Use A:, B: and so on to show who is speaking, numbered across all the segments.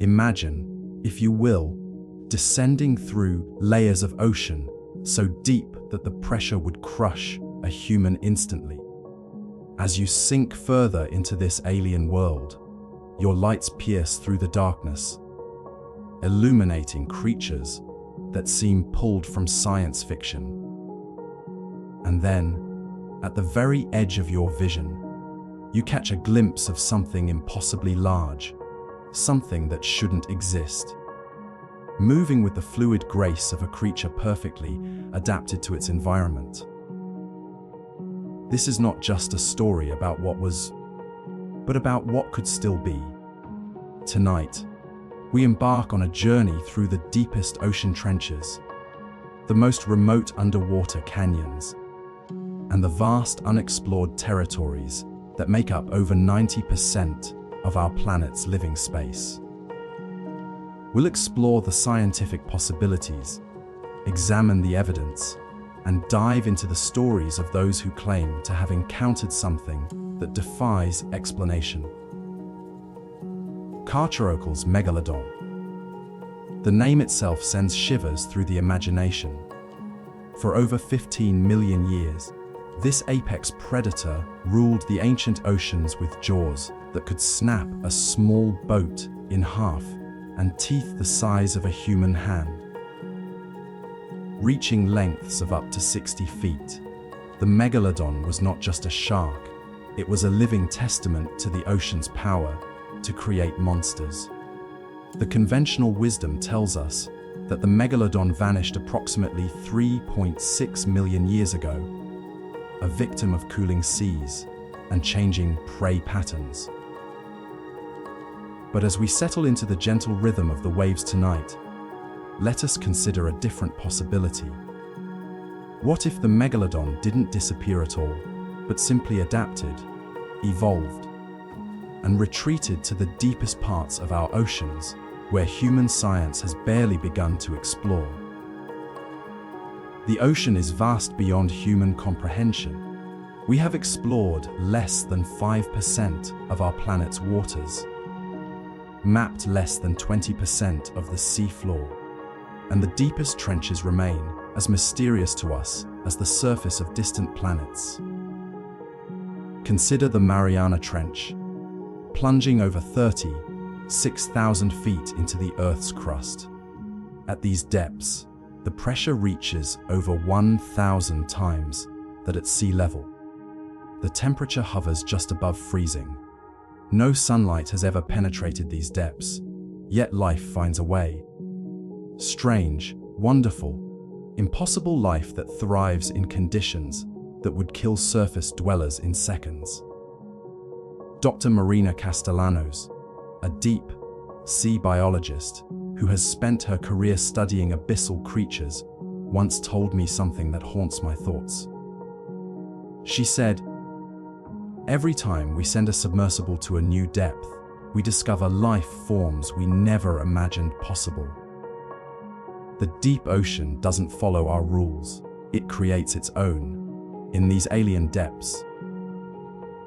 A: Imagine, if you will, descending through layers of ocean so deep that the pressure would crush a human instantly. As you sink further into this alien world, your lights pierce through the darkness, illuminating creatures that seem pulled from science fiction. And then, at the very edge of your vision, you catch a glimpse of something impossibly large, something that shouldn't exist, moving with the fluid grace of a creature perfectly adapted to its environment. This is not just a story about what was, but about what could still be. Tonight, we embark on a journey through the deepest ocean trenches, the most remote underwater canyons, and the vast unexplored territories that make up over 90% of our planet's living space. We'll explore the scientific possibilities, examine the evidence, and dive into the stories of those who claim to have encountered something that defies explanation. Carcharodon's Megalodon. The name itself sends shivers through the imagination. For over 15 million years, this apex predator ruled the ancient oceans with jaws that could snap a small boat in half and teeth the size of a human hand. Reaching lengths of up to 60 feet, the Megalodon was not just a shark, it was a living testament to the ocean's power to create monsters. The conventional wisdom tells us that the Megalodon vanished approximately 3.6 million years ago, a victim of cooling seas and changing prey patterns. But as we settle into the gentle rhythm of the waves tonight, let us consider a different possibility. What if the Megalodon didn't disappear at all, but simply adapted, evolved, and retreated to the deepest parts of our oceans, where human science has barely begun to explore? The ocean is vast beyond human comprehension. We have explored less than 5% of our planet's waters, mapped less than 20% of the sea floor, and the deepest trenches remain as mysterious to us as the surface of distant planets. Consider the Mariana Trench, plunging over 36,000 feet into the Earth's crust. At these depths, the pressure reaches over 1,000 times that at sea level. The temperature hovers just above freezing. No sunlight has ever penetrated these depths, yet life finds a way. Strange, wonderful, impossible life that thrives in conditions that would kill surface dwellers in seconds. Dr. Marina Castellanos, a deep sea biologist who has spent her career studying abyssal creatures, once told me something that haunts my thoughts. She said, "Every time we send a submersible to a new depth, we discover life forms we never imagined possible. The deep ocean doesn't follow our rules, it creates its own. In these alien depths,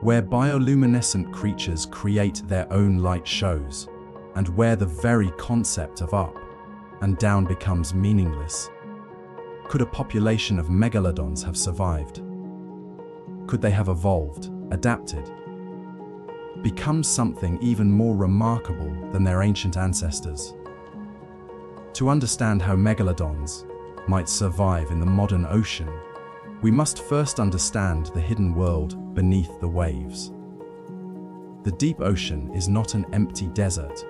A: where bioluminescent creatures create their own light shows, and where the very concept of up and down becomes meaningless, could a population of megalodons have survived? Could they have evolved, adapted, become something even more remarkable than their ancient ancestors?" To understand how megalodons might survive in the modern ocean, we must first understand the hidden world beneath the waves. The deep ocean is not an empty desert,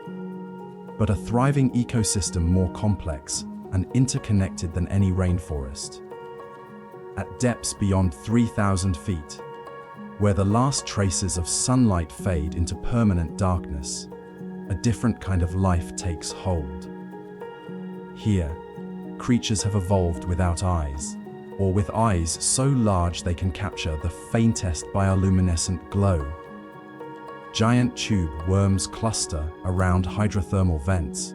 A: but a thriving ecosystem more complex and interconnected than any rainforest. At depths beyond 3,000 feet, where the last traces of sunlight fade into permanent darkness, a different kind of life takes hold. Here, creatures have evolved without eyes, or with eyes so large they can capture the faintest bioluminescent glow. Giant tube worms cluster around hydrothermal vents,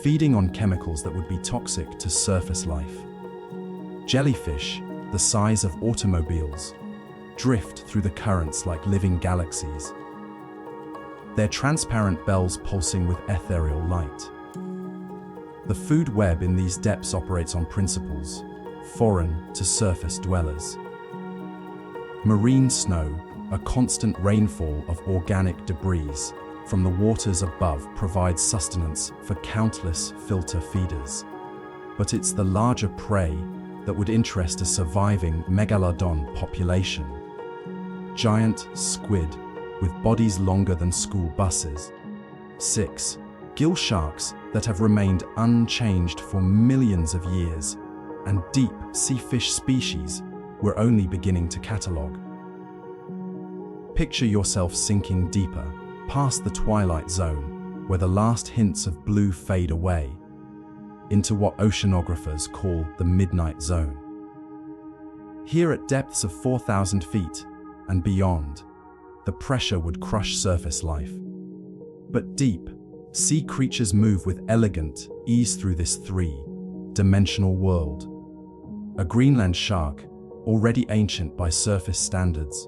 A: feeding on chemicals that would be toxic to surface life. Jellyfish, the size of automobiles, drift through the currents like living galaxies. their transparent bells pulsing with ethereal light. The food web in these depths operates on principles foreign to surface dwellers. Marine snow, a constant rainfall of organic debris from the waters above, provides sustenance for countless filter feeders. But it's the larger prey that would interest a surviving megalodon population. Giant squid with bodies longer than school buses. 6. Gill sharks that have remained unchanged for millions of years, and deep sea fish species we're only beginning to catalogue. Picture yourself sinking deeper, past the twilight zone, where the last hints of blue fade away, into what oceanographers call the midnight zone. Here at depths of 4,000 feet and beyond, the pressure would crush surface life. But deep, sea creatures move with elegant ease through this three-dimensional world. A Greenland shark, already ancient by surface standards,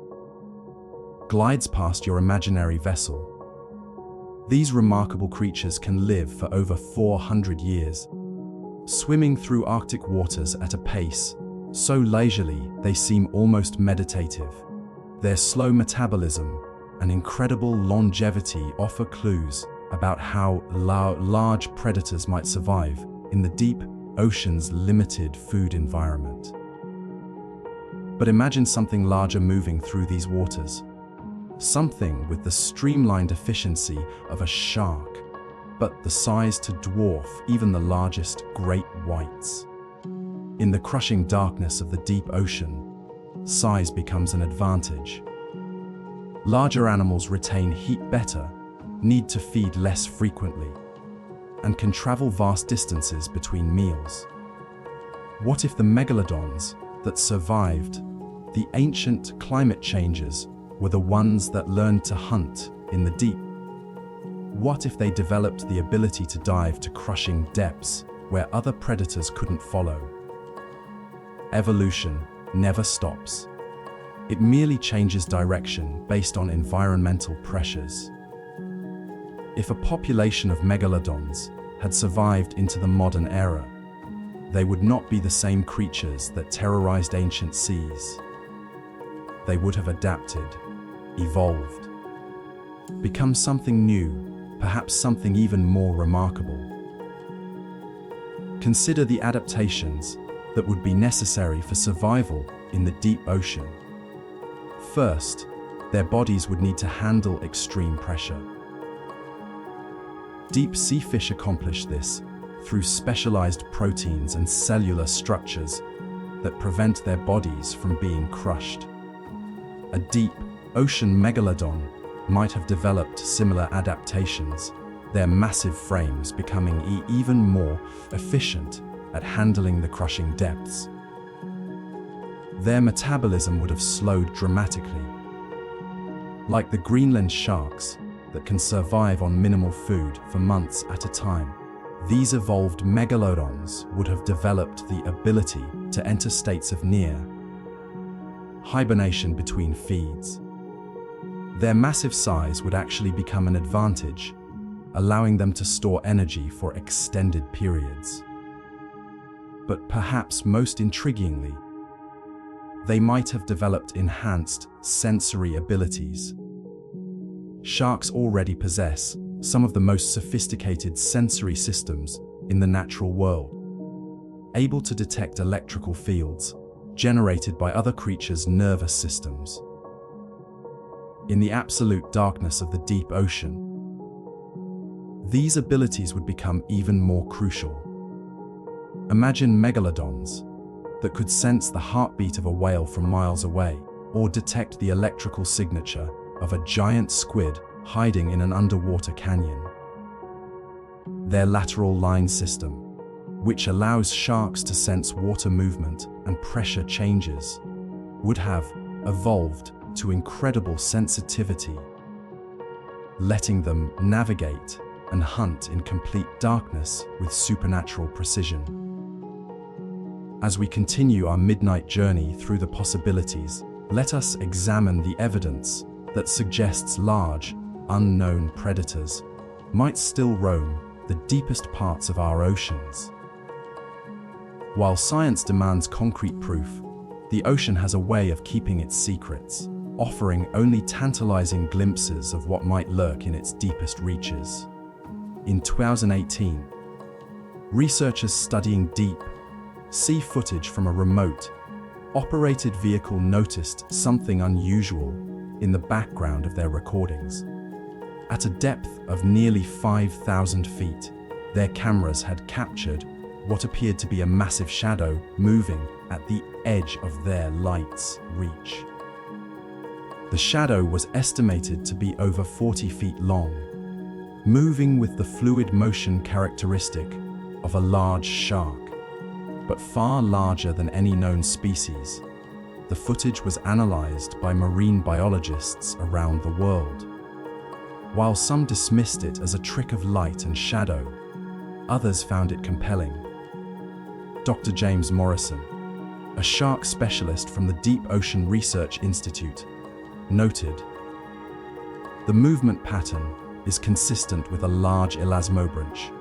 A: glides past your imaginary vessel. These remarkable creatures can live for over 400 years, swimming through Arctic waters at a pace so leisurely they seem almost meditative. Their slow metabolism and incredible longevity offer clues about how large predators might survive in the deep ocean's limited food environment. But imagine something larger moving through these waters. Something with the streamlined efficiency of a shark, but the size to dwarf even the largest great whites. In the crushing darkness of the deep ocean, size becomes an advantage. Larger animals retain heat better, need to feed less frequently, and can travel vast distances between meals. What if the megalodons that survived the ancient climate changes were the ones that learned to hunt in the deep? What if they developed the ability to dive to crushing depths where other predators couldn't follow? Evolution never stops. It merely changes direction based on environmental pressures. If a population of megalodons had survived into the modern era, they would not be the same creatures that terrorized ancient seas. They would have adapted, evolved, become something new, perhaps something even more remarkable. Consider the adaptations that would be necessary for survival in the deep ocean. First, their bodies would need to handle extreme pressure. Deep sea fish accomplish this through specialized proteins and cellular structures that prevent their bodies from being crushed. A deep ocean megalodon might have developed similar adaptations, their massive frames becoming even more efficient at handling the crushing depths. Their metabolism would have slowed dramatically. Like the Greenland sharks that can survive on minimal food for months at a time, these evolved megalodons would have developed the ability to enter states of near hibernation between feeds. Their massive size would actually become an advantage, allowing them to store energy for extended periods. But perhaps most intriguingly, they might have developed enhanced sensory abilities. Sharks already possess some of the most sophisticated sensory systems in the natural world, able to detect electrical fields generated by other creatures' nervous systems. In the absolute darkness of the deep ocean, these abilities would become even more crucial. Imagine megalodons that could sense the heartbeat of a whale from miles away, or detect the electrical signature of a giant squid hiding in an underwater canyon. Their lateral line system, which allows sharks to sense water movement and pressure changes, would have evolved to incredible sensitivity, letting them navigate and hunt in complete darkness with supernatural precision. As we continue our midnight journey through the possibilities, let us examine the evidence that suggests large, unknown predators might still roam the deepest parts of our oceans. While science demands concrete proof, the ocean has a way of keeping its secrets, offering only tantalizing glimpses of what might lurk in its deepest reaches. In 2018, researchers studying deep sea footage from a remote, operated vehicle noticed something unusual in the background of their recordings. At a depth of nearly 5,000 feet, their cameras had captured what appeared to be a massive shadow moving at the edge of their light's reach. The shadow was estimated to be over 40 feet long, moving with the fluid motion characteristic of a large shark, but far larger than any known species. The footage was analyzed by marine biologists around the world. While some dismissed it as a trick of light and shadow, others found it compelling. Dr. James Morrison, a shark specialist from the Deep Ocean Research Institute, noted, "The movement pattern is consistent with a large elasmobranch,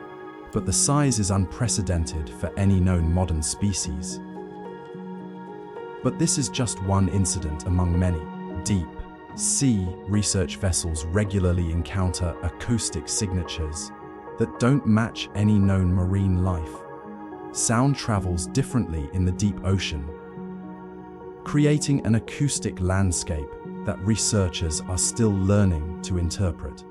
A: but the size is unprecedented for any known modern species." But this is just one incident among many. Deep sea research vessels regularly encounter acoustic signatures that don't match any known marine life. Sound travels differently in the deep ocean, creating an acoustic landscape that researchers are still learning to interpret.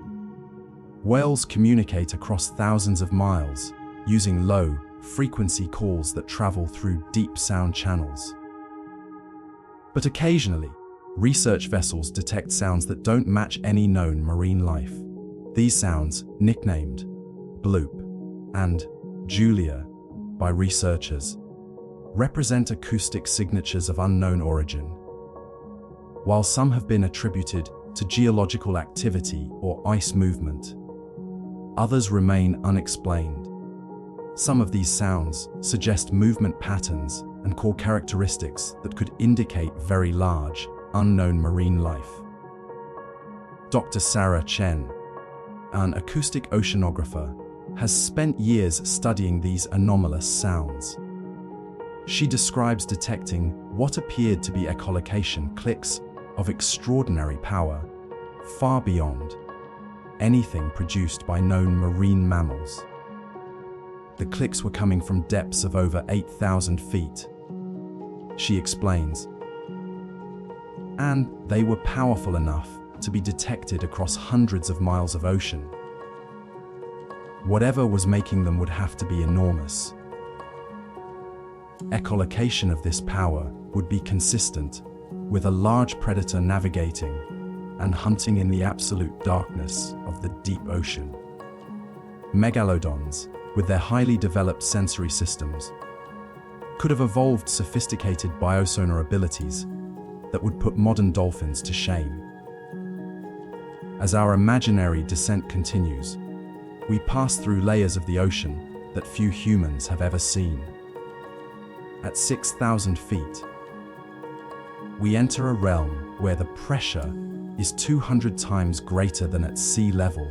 A: Whales communicate across thousands of miles using low-frequency calls that travel through deep sound channels. But occasionally, research vessels detect sounds that don't match any known marine life. These sounds, nicknamed Bloop and Julia by researchers, represent acoustic signatures of unknown origin. While some have been attributed to geological activity or ice movement, others remain unexplained. Some of these sounds suggest movement patterns and core characteristics that could indicate very large, unknown marine life. Dr. Sarah Chen, an acoustic oceanographer, has spent years studying these anomalous sounds. She describes detecting what appeared to be echolocation clicks of extraordinary power, far beyond anything produced by known marine mammals. The clicks were coming from depths of over 8,000 feet. She explains, and they were powerful enough to be detected across hundreds of miles of ocean. Whatever was making them would have to be enormous. Echolocation of this power would be consistent with a large predator navigating and hunting in the absolute darkness of the deep ocean. Megalodons, with their highly developed sensory systems, could have evolved sophisticated biosonar abilities that would put modern dolphins to shame. As our imaginary descent continues, we pass through layers of the ocean that few humans have ever seen. At 6,000 feet, we enter a realm where the pressure is 200 times greater than at sea level,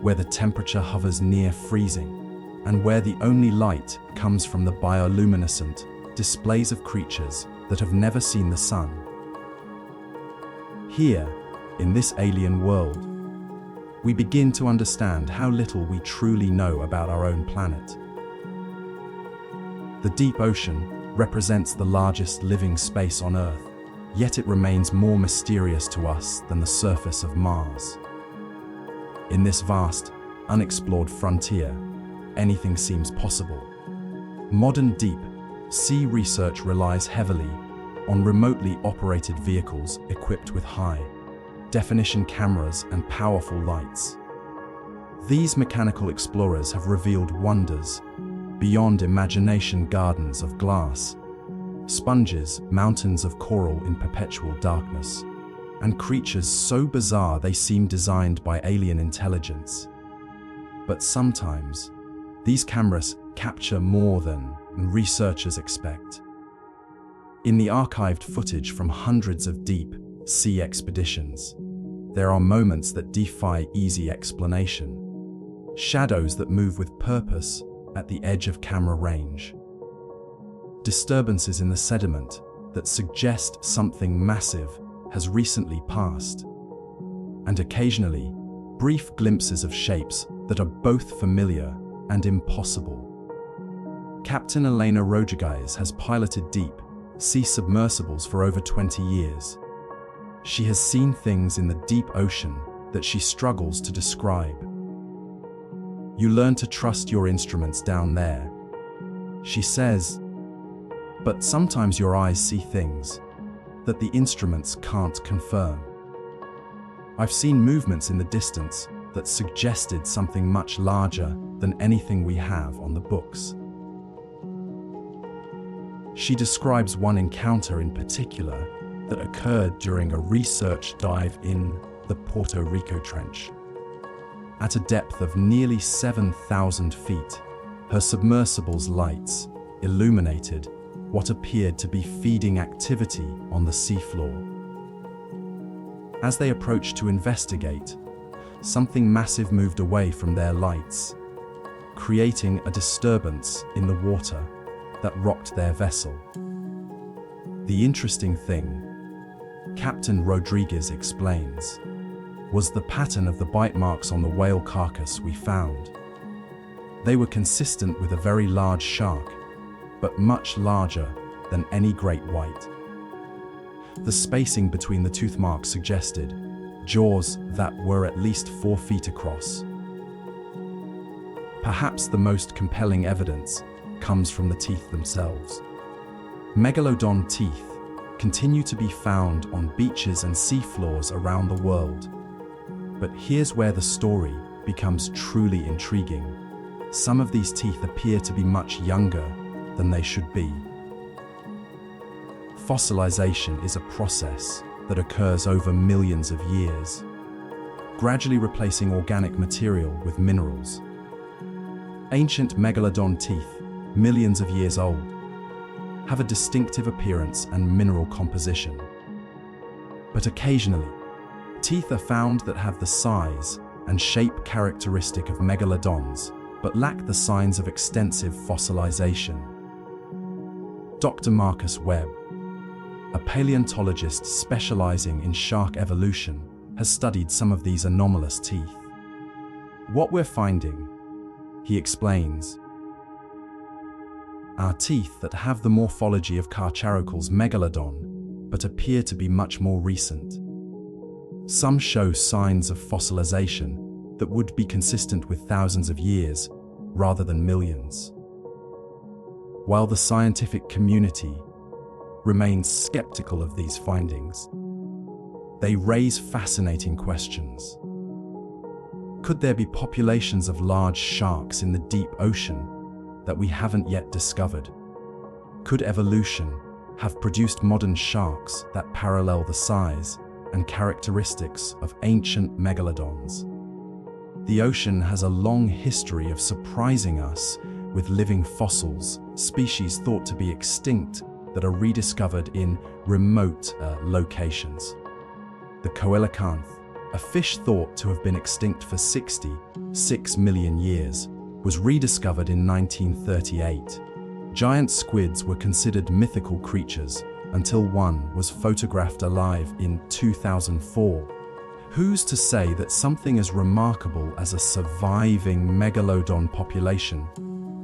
A: where the temperature hovers near freezing, and where the only light comes from the bioluminescent displays of creatures that have never seen the sun. Here, in this alien world, we begin to understand how little we truly know about our own planet. The deep ocean represents the largest living space on Earth, yet it remains more mysterious to us than the surface of Mars. In this vast, unexplored frontier, anything seems possible. Modern deep sea research relies heavily on remotely operated vehicles equipped with high-definition cameras and powerful lights. These mechanical explorers have revealed wonders beyond imagination: gardens of glass, sponges, mountains of coral in perpetual darkness, and creatures so bizarre they seem designed by alien intelligence. But sometimes, these cameras capture more than researchers expect. In the archived footage from hundreds of deep sea expeditions, there are moments that defy easy explanation. Shadows that move with purpose at the edge of camera range. Disturbances in the sediment that suggest something massive has recently passed. And occasionally, brief glimpses of shapes that are both familiar and impossible. Captain Elena Rodriguez has piloted deep sea submersibles for over 20 years. She has seen things in the deep ocean that she struggles to describe. You learn to trust your instruments down there, she says, but sometimes your eyes see things that the instruments can't confirm. I've seen movements in the distance that suggested something much larger than anything we have on the books. She describes one encounter in particular that occurred during a research dive in the Puerto Rico Trench. At a depth of nearly 7,000 feet, her submersible's lights illuminated what appeared to be feeding activity on the seafloor. As they approached to investigate, something massive moved away from their lights, creating a disturbance in the water that rocked their vessel. The interesting thing, Captain Rodriguez explains, was the pattern of the bite marks on the whale carcass we found. They were consistent with a very large shark, but much larger than any great white. The spacing between the tooth marks suggested jaws that were at least 4 feet across. Perhaps the most compelling evidence comes from the teeth themselves. Megalodon teeth continue to be found on beaches and seafloors around the world. But here's where the story becomes truly intriguing. Some of these teeth appear to be much younger than they should be. Fossilization is a process that occurs over millions of years, gradually replacing organic material with minerals. Ancient megalodon teeth, millions of years old, have a distinctive appearance and mineral composition. But occasionally, teeth are found that have the size and shape characteristic of megalodons, but lack the signs of extensive fossilization. Dr. Marcus Webb, a paleontologist specializing in shark evolution, has studied some of these anomalous teeth. What we're finding, he explains, are teeth that have the morphology of Carcharocal's megalodon, but appear to be much more recent. Some show signs of fossilization that would be consistent with thousands of years rather than millions. While the scientific community remains skeptical of these findings, they raise fascinating questions. Could there be populations of large sharks in the deep ocean that we haven't yet discovered? Could evolution have produced modern sharks that parallel the size and characteristics of ancient megalodons? The ocean has a long history of surprising us with living fossils, species thought to be extinct that are rediscovered in remote locations. The coelacanth, a fish thought to have been extinct for 66 million years, was rediscovered in 1938. Giant squids were considered mythical creatures until one was photographed alive in 2004. Who's to say that something as remarkable as a surviving megalodon population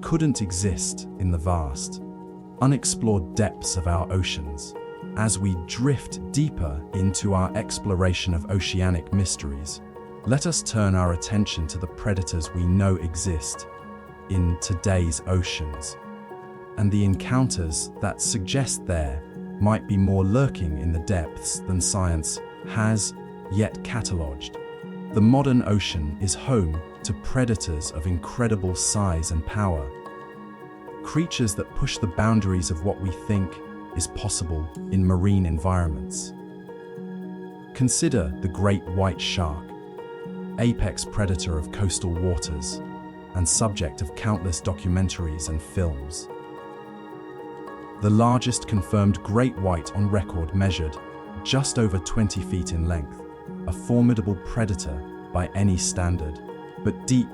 A: couldn't exist in the vast, unexplored depths of our oceans? As we drift deeper into our exploration of oceanic mysteries, let us turn our attention to the predators we know exist in today's oceans, and the encounters that suggest there might be more lurking in the depths than science has yet catalogued. The modern ocean is home to predators of incredible size and power, creatures that push the boundaries of what we think is possible in marine environments. Consider the great white shark, apex predator of coastal waters and subject of countless documentaries and films. The largest confirmed great white on record measured just over 20 feet in length, a formidable predator by any standard. But deep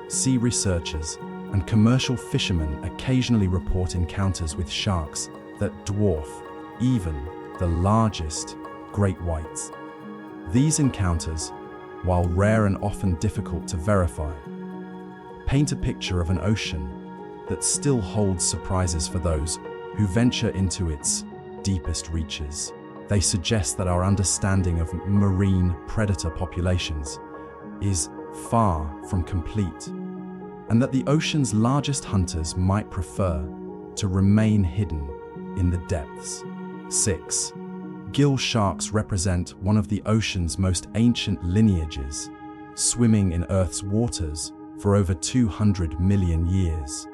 A: sea researchers and commercial fishermen occasionally report encounters with sharks that dwarf even the largest great whites. These encounters, while rare and often difficult to verify, paint a picture of an ocean that still holds surprises for those who venture into its deepest reaches. They suggest that our understanding of marine predator populations is far from complete, and that the ocean's largest hunters might prefer to remain hidden in the depths. 6. Gill sharks represent one of the ocean's most ancient lineages, swimming in Earth's waters for over 200 million years.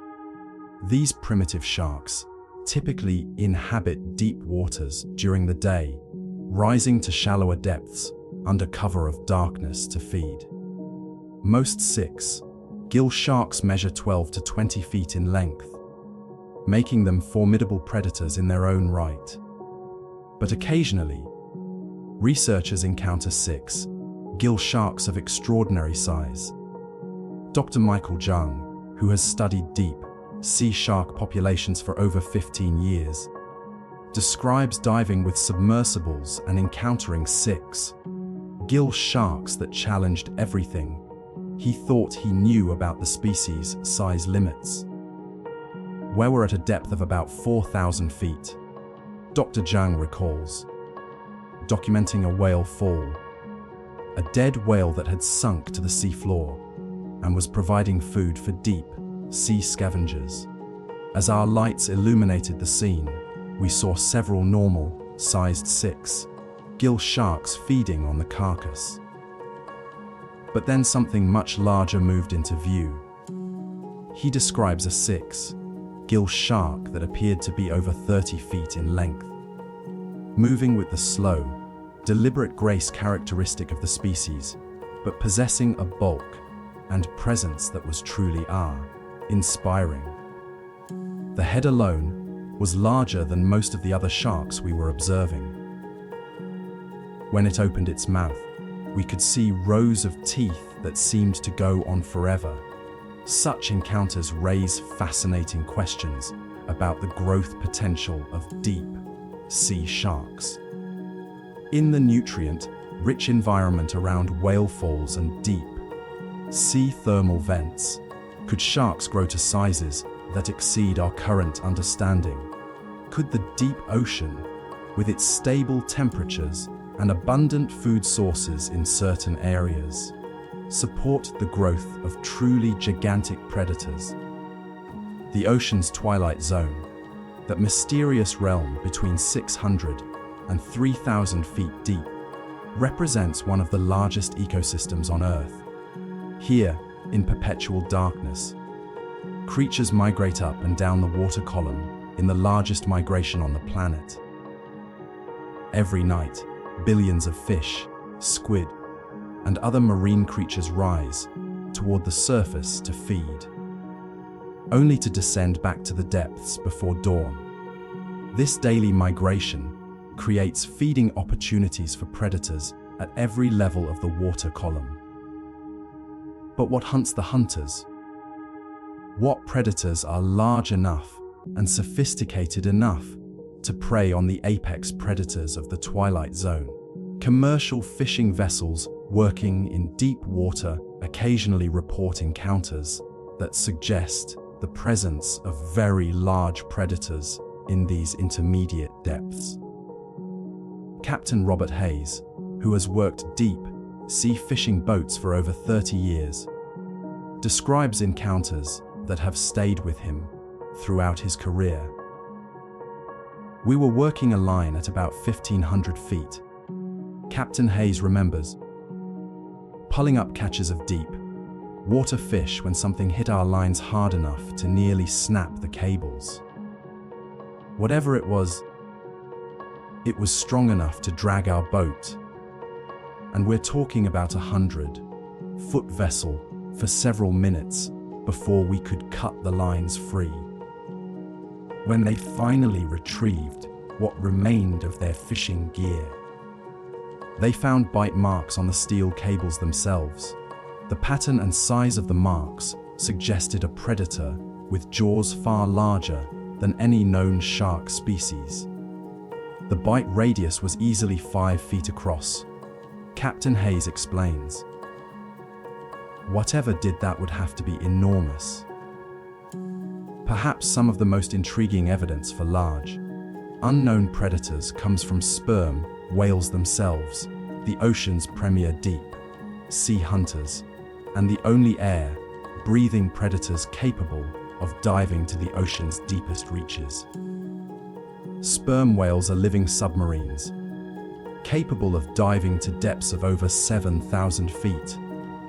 A: These primitive sharks typically inhabit deep waters during the day, rising to shallower depths under cover of darkness to feed. Most 6 gill sharks measure 12 to 20 feet in length, making them formidable predators in their own right. But occasionally, researchers encounter 6 gill sharks of extraordinary size. Dr. Michael Jung, who has studied deep sea shark populations for over 15 years, describes diving with submersibles and encountering 6 gill sharks that challenged everything he thought he knew about the species' size limits. Where we're at a depth of about 4,000 feet, Dr. Jung recalls documenting a whale fall, a dead whale that had sunk to the seafloor and was providing food for deep sea scavengers. As our lights illuminated the scene, we saw several normal-sized 6 gill sharks feeding on the carcass. But then something much larger moved into view. He describes a 6 gill shark that appeared to be over 30 feet in length, moving with the slow, deliberate grace characteristic of the species, but possessing a bulk and presence that was truly awe-inspiring. The head alone was larger than most of the other sharks we were observing. When it opened its mouth, we could see rows of teeth that seemed to go on forever. Such encounters raise fascinating questions about the growth potential of deep sea sharks. In the nutrient-rich environment around whale falls and deep sea thermal vents, could sharks grow to sizes that exceed our current understanding? Could the deep ocean, with its stable temperatures and abundant food sources in certain areas, support the growth of truly gigantic predators? The ocean's twilight zone, that mysterious realm between 600 and 3,000 feet deep, represents one of the largest ecosystems on Earth. Here, in perpetual darkness, creatures migrate up and down the water column in the largest migration on the planet. Every night, billions of fish, squid, and other marine creatures rise toward the surface to feed, only to descend back to the depths before dawn. This daily migration creates feeding opportunities for predators at every level of the water column. But what hunts the hunters? What predators are large enough and sophisticated enough to prey on the apex predators of the twilight zone? Commercial fishing vessels working in deep water occasionally report encounters that suggest the presence of very large predators in these intermediate depths. Captain Robert Hayes, who has worked deep sea fishing boats for over 30 years, describes encounters that have stayed with him throughout his career. We were working a line at about 1,500 feet. Captain Hayes remembers pulling up catches of deep water fish when something hit our lines hard enough to nearly snap the cables. Whatever it was strong enough to drag our boat. And we're talking about 100-foot vessel for several minutes before we could cut the lines free. When they finally retrieved what remained of their fishing gear, They found bite marks on the steel cables themselves. The pattern and size of the marks suggested a predator with jaws far larger than any known shark species. The bite radius was easily 5 feet across. Captain Hayes explains. Whatever did that would have to be enormous. Perhaps some of the most intriguing evidence for large, unknown predators comes from sperm whales themselves, the ocean's premier deep sea hunters, and the only air-breathing predators capable of diving to the ocean's deepest reaches. Sperm whales are living submarines, capable of diving to depths of over 7,000 feet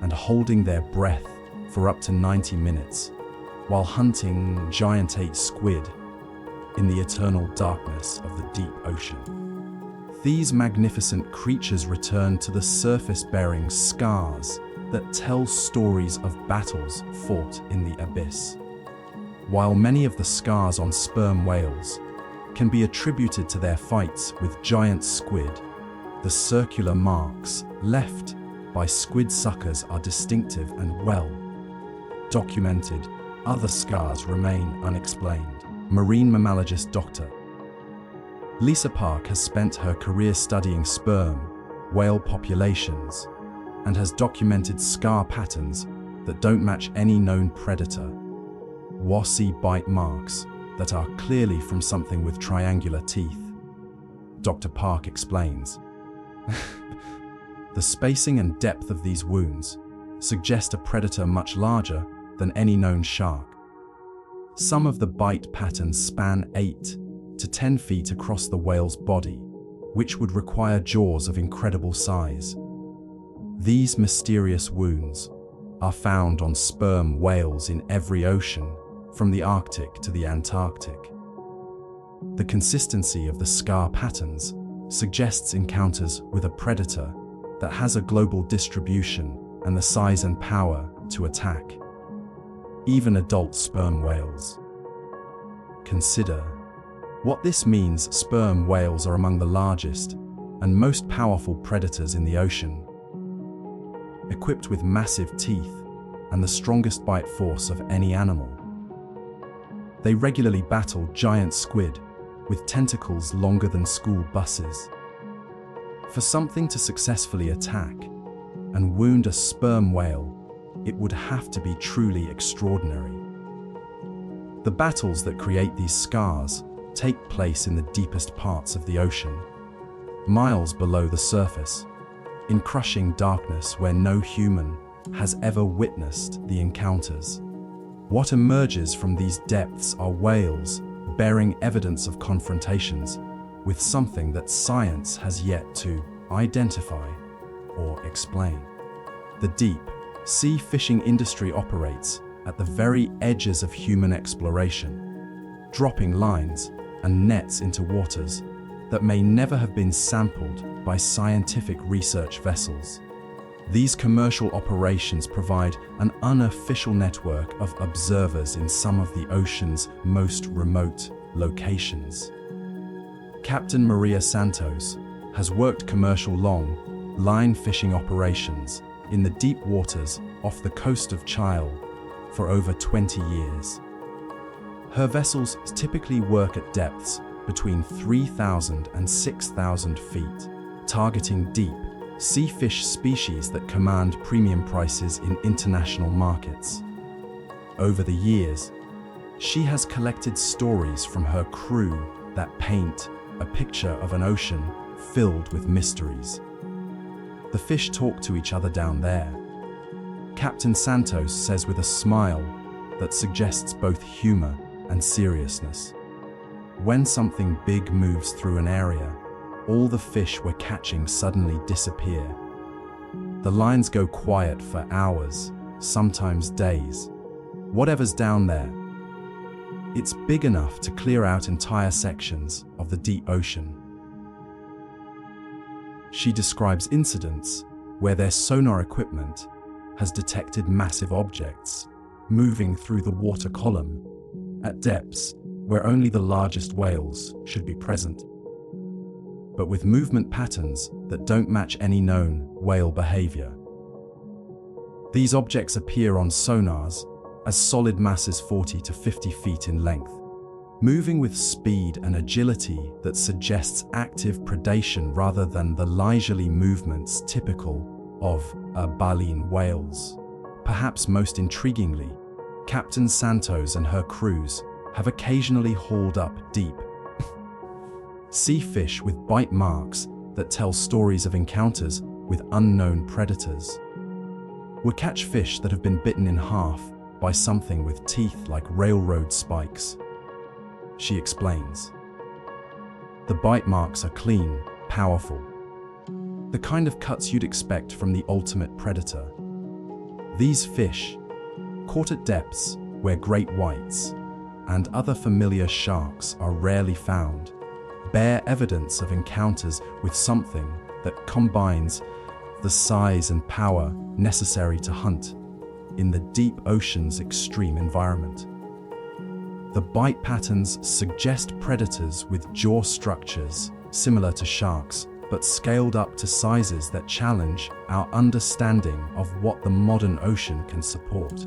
A: and holding their breath for up to 90 minutes while hunting giantate squid in the eternal darkness of the deep ocean. These magnificent creatures return to the surface bearing scars that tell stories of battles fought in the abyss. While many of the scars on sperm whales can be attributed to their fights with giant squid, the circular marks left by squid suckers are distinctive and well documented. Other scars remain unexplained. Marine mammalogist Dr. Lisa Park has spent her career studying sperm whale populations and has documented scar patterns that don't match any known predator. Wassie bite marks that are clearly from something with triangular teeth. Dr. Park explains. The spacing and depth of these wounds suggest a predator much larger than any known shark. Some of the bite patterns span 8 to 10 feet across the whale's body, which would require jaws of incredible size. These mysterious wounds are found on sperm whales in every ocean, from the Arctic to the Antarctic. The consistency of the scar patterns suggests encounters with a predator that has a global distribution and the size and power to attack even adult sperm whales. Consider what this means. Sperm whales are among the largest and most powerful predators in the ocean, equipped with massive teeth and the strongest bite force of any animal. They regularly battle giant squid with tentacles longer than school buses. For something to successfully attack and wound a sperm whale, it would have to be truly extraordinary. The battles that create these scars take place in the deepest parts of the ocean, miles below the surface, in crushing darkness where no human has ever witnessed the encounters. What emerges from these depths are whales bearing evidence of confrontations with something that science has yet to identify or explain. The deep sea fishing industry operates at the very edges of human exploration, dropping lines and nets into waters that may never have been sampled by scientific research vessels. These commercial operations provide an unofficial network of observers in some of the ocean's most remote locations. Captain Maria Santos has worked commercial long-line fishing operations in the deep waters off the coast of Chile for over 20 years. Her vessels typically work at depths between 3,000 and 6,000 feet, targeting deep sea fish species that command premium prices in international markets. Over the years, she has collected stories from her crew that paint a picture of an ocean filled with mysteries. The fish talk to each other down there. Captain Santos says with a smile that suggests both humor and seriousness. When something big moves through an area, all the fish we're catching suddenly disappear. The lines go quiet for hours, sometimes days. Whatever's down there, it's big enough to clear out entire sections of the deep ocean. She describes incidents where their sonar equipment has detected massive objects moving through the water column at depths where only the largest whales should be present. but with movement patterns that don't match any known whale behavior. These objects appear on sonars as solid masses 40 to 50 feet in length, moving with speed and agility that suggests active predation rather than the leisurely movements typical of baleen whales. Perhaps most intriguingly, Captain Santos and her crews have occasionally hauled up deep sea fish with bite marks that tell stories of encounters with unknown predators. We catch fish that have been bitten in half by something with teeth like railroad spikes. She explains. The bite marks are clean, powerful, the kind of cuts you'd expect from the ultimate predator. These fish, caught at depths where great whites and other familiar sharks are rarely found, bear evidence of encounters with something that combines the size and power necessary to hunt in the deep ocean's extreme environment. The bite patterns suggest predators with jaw structures similar to sharks, but scaled up to sizes that challenge our understanding of what the modern ocean can support.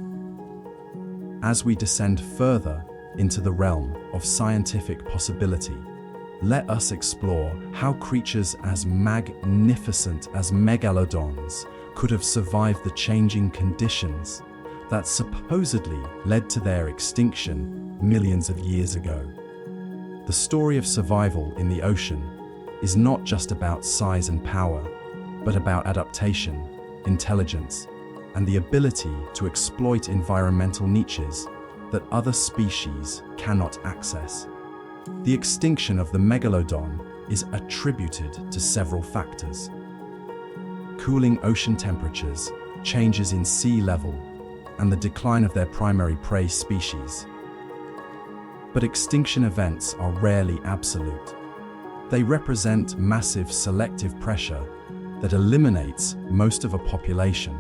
A: As we descend further into the realm of scientific possibility, let us explore how creatures as magnificent as megalodons could have survived the changing conditions that supposedly led to their extinction millions of years ago. The story of survival in the ocean is not just about size and power, but about adaptation, intelligence, and the ability to exploit environmental niches that other species cannot access. The extinction of the megalodon is attributed to several factors: cooling ocean temperatures, changes in sea level, and the decline of their primary prey species. But extinction events are rarely absolute. They represent massive selective pressure that eliminates most of a population,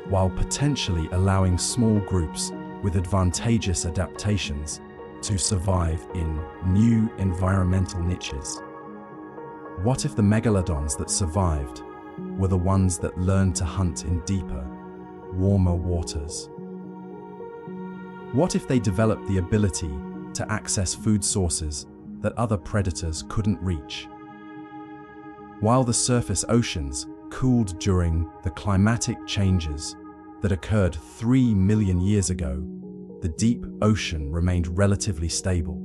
A: while potentially allowing small groups with advantageous adaptations to survive in new environmental niches. What if the megalodons that survived were the ones that learned to hunt in deeper, warmer waters? What if they developed the ability to access food sources that other predators couldn't reach? While the surface oceans cooled during the climatic changes that occurred 3 million years ago, the deep ocean remained relatively stable.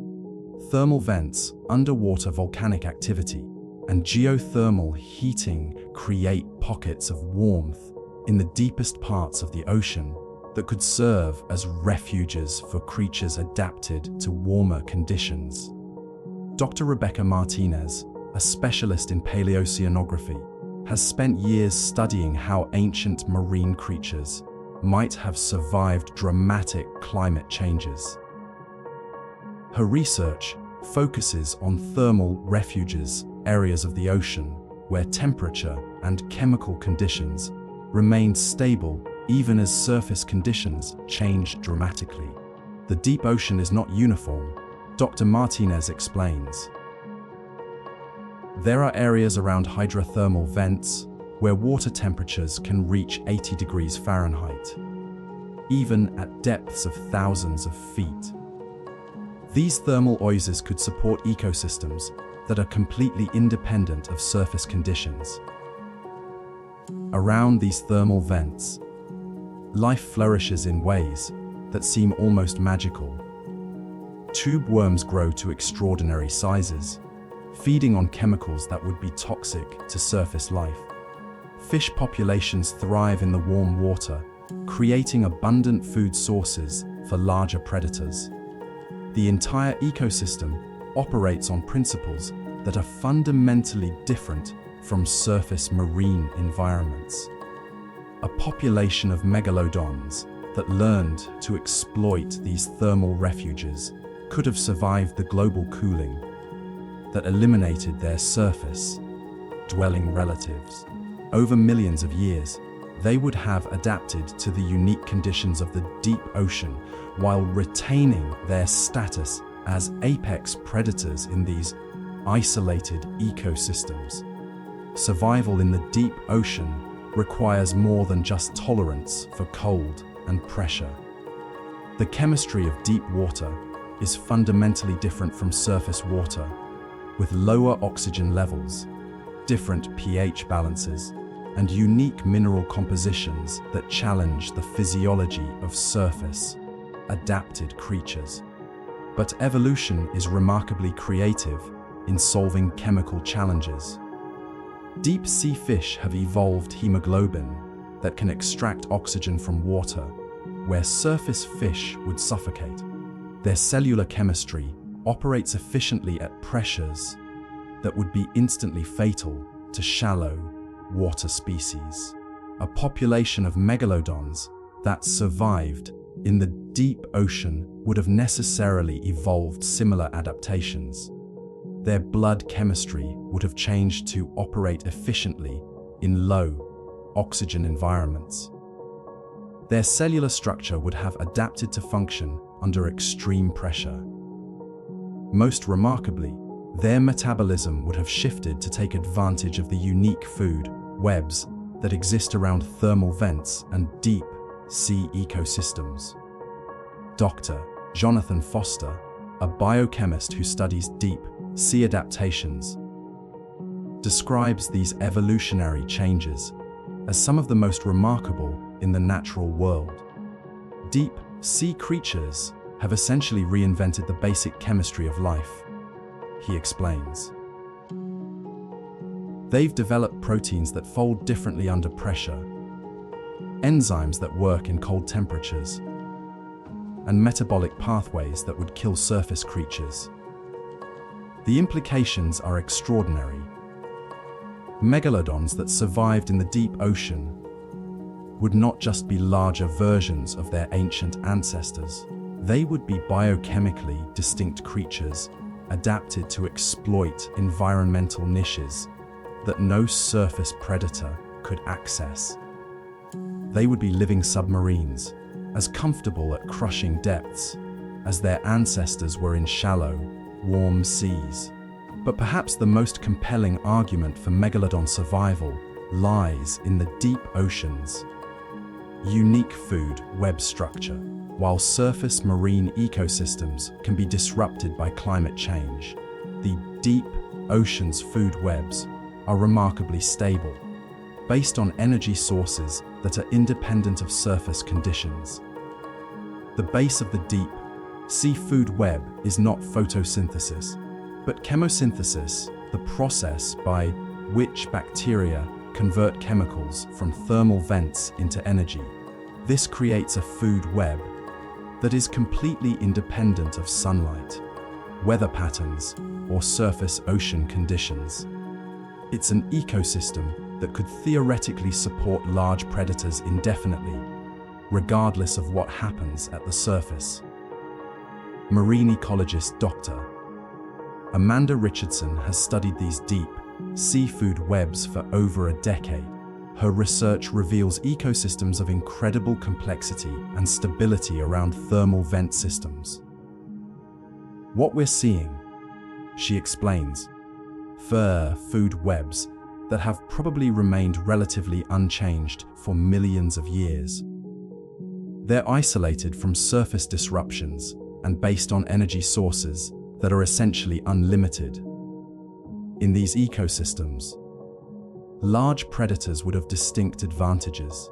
A: Thermal vents, underwater volcanic activity, and geothermal heating create pockets of warmth in the deepest parts of the ocean that could serve as refuges for creatures adapted to warmer conditions. Dr. Rebecca Martinez, a specialist in paleoceanography, has spent years studying how ancient marine creatures might have survived dramatic climate changes. Her research focuses on thermal refuges, areas of the ocean where temperature and chemical conditions remained stable even as surface conditions changed dramatically. The deep ocean is not uniform, Dr. Martinez explains. There are areas around hydrothermal vents where water temperatures can reach 80 degrees Fahrenheit, even at depths of thousands of feet. These thermal oases could support ecosystems that are completely independent of surface conditions. Around these thermal vents, life flourishes in ways that seem almost magical. Tube worms grow to extraordinary sizes, feeding on chemicals that would be toxic to surface life. Fish populations thrive in the warm water, creating abundant food sources for larger predators. The entire ecosystem operates on principles that are fundamentally different from surface marine environments. A population of megalodons that learned to exploit these thermal refuges could have survived the global cooling that eliminated their surface-dwelling relatives. Over millions of years, they would have adapted to the unique conditions of the deep ocean while retaining their status as apex predators in these isolated ecosystems. Survival in the deep ocean requires more than just tolerance for cold and pressure. The chemistry of deep water is fundamentally different from surface water, with lower oxygen levels, different pH balances, and unique mineral compositions that challenge the physiology of surface, adapted creatures. But evolution is remarkably creative in solving chemical challenges. Deep sea fish have evolved hemoglobin that can extract oxygen from water, where surface fish would suffocate. Their cellular chemistry operates efficiently at pressures that would be instantly fatal to shallow water species. A population of megalodons that survived in the deep ocean would have necessarily evolved similar adaptations. Their blood chemistry would have changed to operate efficiently in low oxygen environments. Their cellular structure would have adapted to function under extreme pressure. Most remarkably, their metabolism would have shifted to take advantage of the unique food webs that exist around thermal vents and deep sea ecosystems. Dr. Jonathan Foster, a biochemist who studies deep sea adaptations, describes these evolutionary changes as some of the most remarkable in the natural world. Deep sea creatures have essentially reinvented the basic chemistry of life, he explains. They've developed proteins that fold differently under pressure, enzymes that work in cold temperatures, and metabolic pathways that would kill surface creatures. The implications are extraordinary. Megalodons that survived in the deep ocean would not just be larger versions of their ancient ancestors. They would be biochemically distinct creatures adapted to exploit environmental niches that no surface predator could access. They would be living submarines, as comfortable at crushing depths as their ancestors were in shallow, warm seas. But perhaps the most compelling argument for megalodon survival lies in the deep ocean's unique food web structure. While surface marine ecosystems can be disrupted by climate change, the deep ocean's food webs are remarkably stable, based on energy sources that are independent of surface conditions. The base of the deep sea food web is not photosynthesis, but chemosynthesis, the process by which bacteria convert chemicals from thermal vents into energy. This creates a food web that is completely independent of sunlight, weather patterns, or surface ocean conditions. It's an ecosystem that could theoretically support large predators indefinitely, regardless of what happens at the surface. Marine ecologist Dr. Amanda Richardson has studied these deep seafood webs for over a decade. Her research reveals ecosystems of incredible complexity and stability around thermal vent systems. What we're seeing, she explains, food webs that have probably remained relatively unchanged for millions of years. They're isolated from surface disruptions and based on energy sources that are essentially unlimited. In these ecosystems, large predators would have distinct advantages.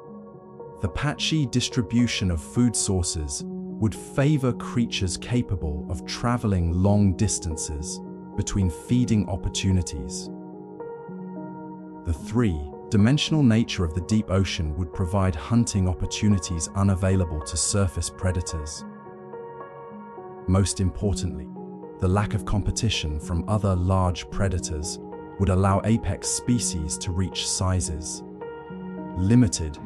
A: The patchy distribution of food sources would favor creatures capable of traveling long distances between feeding opportunities. The three-dimensional nature of the deep ocean would provide hunting opportunities unavailable to surface predators. Most importantly, the lack of competition from other large predators would allow apex species to reach sizes limited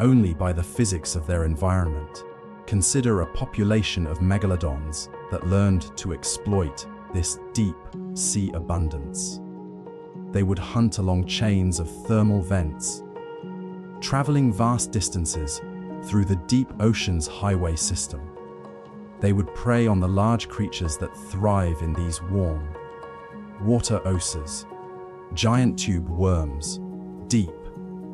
A: only by the physics of their environment. Consider a population of megalodons that learned to exploit this deep sea abundance. They would hunt along chains of thermal vents, traveling vast distances through the deep ocean's highway system. They would prey on the large creatures that thrive in these warm, water oses, giant tube worms, deep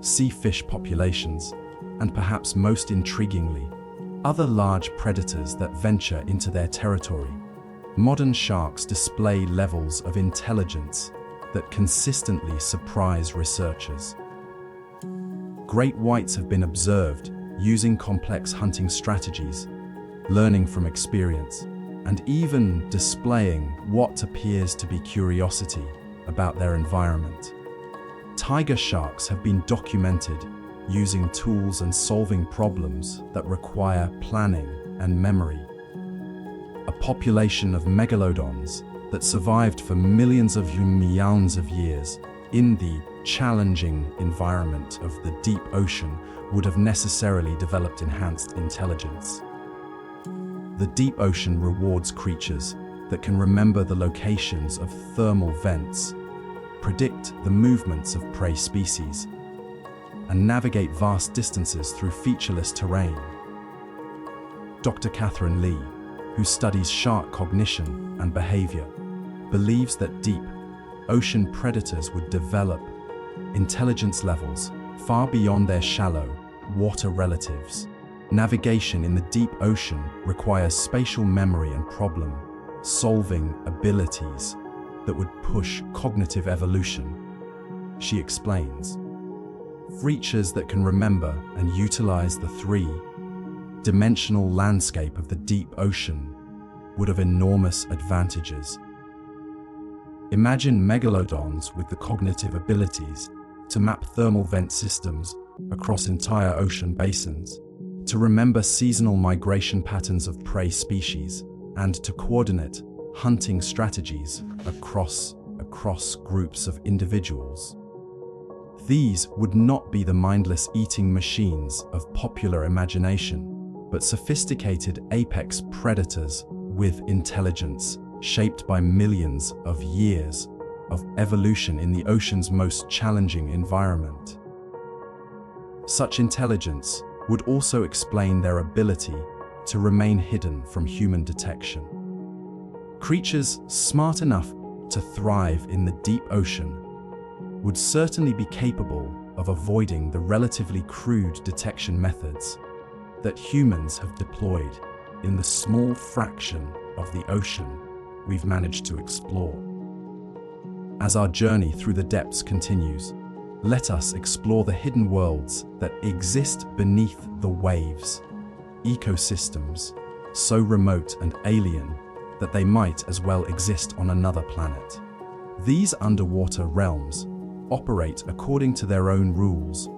A: sea fish populations, and perhaps most intriguingly, other large predators that venture into their territory. Modern sharks display levels of intelligence that consistently surprise researchers. Great whites have been observed using complex hunting strategies, learning from experience, and even displaying what appears to be curiosity about their environment. Tiger sharks have been documented using tools and solving problems that require planning and memory. A population of megalodons that survived for millions of years in the challenging environment of the deep ocean would have necessarily developed enhanced intelligence. The deep ocean rewards creatures that can remember the locations of thermal vents, predict the movements of prey species, and navigate vast distances through featureless terrain. Dr. Catherine Lee, who studies shark cognition and behavior, believes that deep ocean predators would develop intelligence levels far beyond their shallow water relatives. Navigation in the deep ocean requires spatial memory and problem-solving abilities that would push cognitive evolution. She explains, creatures that can remember and utilize the three-dimensional landscape of the deep ocean would have enormous advantages. Imagine megalodons with the cognitive abilities to map thermal vent systems across entire ocean basins, to remember seasonal migration patterns of prey species, and to coordinate hunting strategies across groups of individuals. These would not be the mindless eating machines of popular imagination, but sophisticated apex predators with intelligence shaped by millions of years of evolution in the ocean's most challenging environment. Such intelligence would also explain their ability to remain hidden from human detection. Creatures smart enough to thrive in the deep ocean would certainly be capable of avoiding the relatively crude detection methods that humans have deployed in the small fraction of the ocean we've managed to explore. As our journey through the depths continues, let us explore the hidden worlds that exist beneath the waves, ecosystems so remote and alien that they might as well exist on another planet. These underwater realms operate according to their own rules,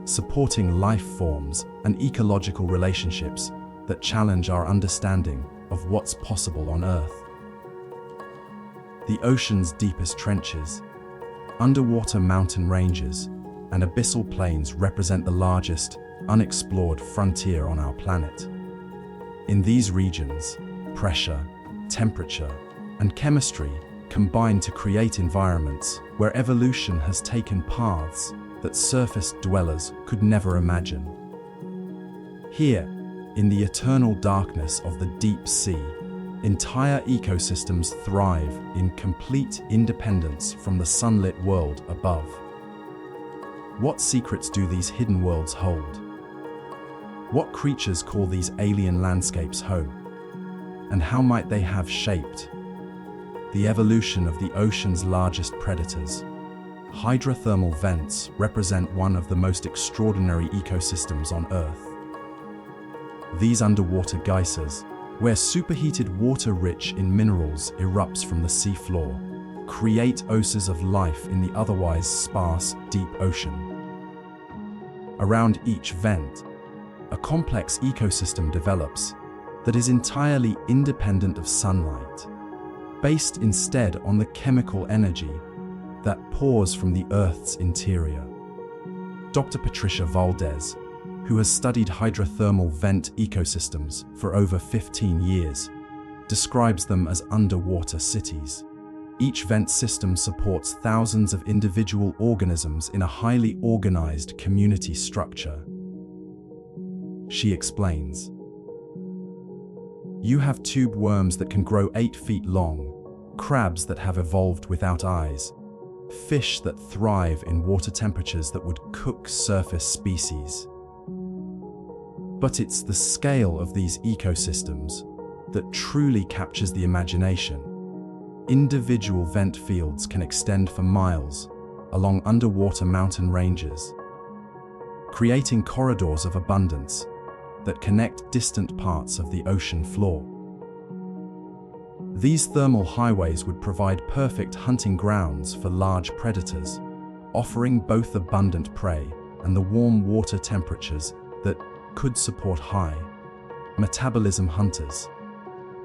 A: supporting life forms and ecological relationships that challenge our understanding of what's possible on Earth. The ocean's deepest trenches, underwater mountain ranges, and abyssal plains represent the largest, unexplored frontier on our planet. In these regions, pressure, temperature, and chemistry combine to create environments where evolution has taken paths that surface dwellers could never imagine. Here, in the eternal darkness of the deep sea, entire ecosystems thrive in complete independence from the sunlit world above. What secrets do these hidden worlds hold? What creatures call these alien landscapes home? And how might they have shaped the evolution of the ocean's largest predators? Hydrothermal vents represent one of the most extraordinary ecosystems on Earth. These underwater geysers, where superheated water rich in minerals erupts from the seafloor, create oases of life in the otherwise sparse deep ocean. Around each vent, a complex ecosystem develops that is entirely independent of sunlight, based instead on the chemical energy that pours from the Earth's interior. Dr. Patricia Valdez, who has studied hydrothermal vent ecosystems for over 15 years, describes them as underwater cities. Each vent system supports thousands of individual organisms in a highly organized community structure. She explains, "You have tube worms that can grow 8 feet long, crabs that have evolved without eyes, fish that thrive in water temperatures that would cook surface species. But it's the scale of these ecosystems that truly captures the imagination. Individual vent fields can extend for miles along underwater mountain ranges, creating corridors of abundance that connect distant parts of the ocean floor. These thermal highways would provide perfect hunting grounds for large predators, offering both abundant prey and the warm water temperatures that could support high metabolism hunters.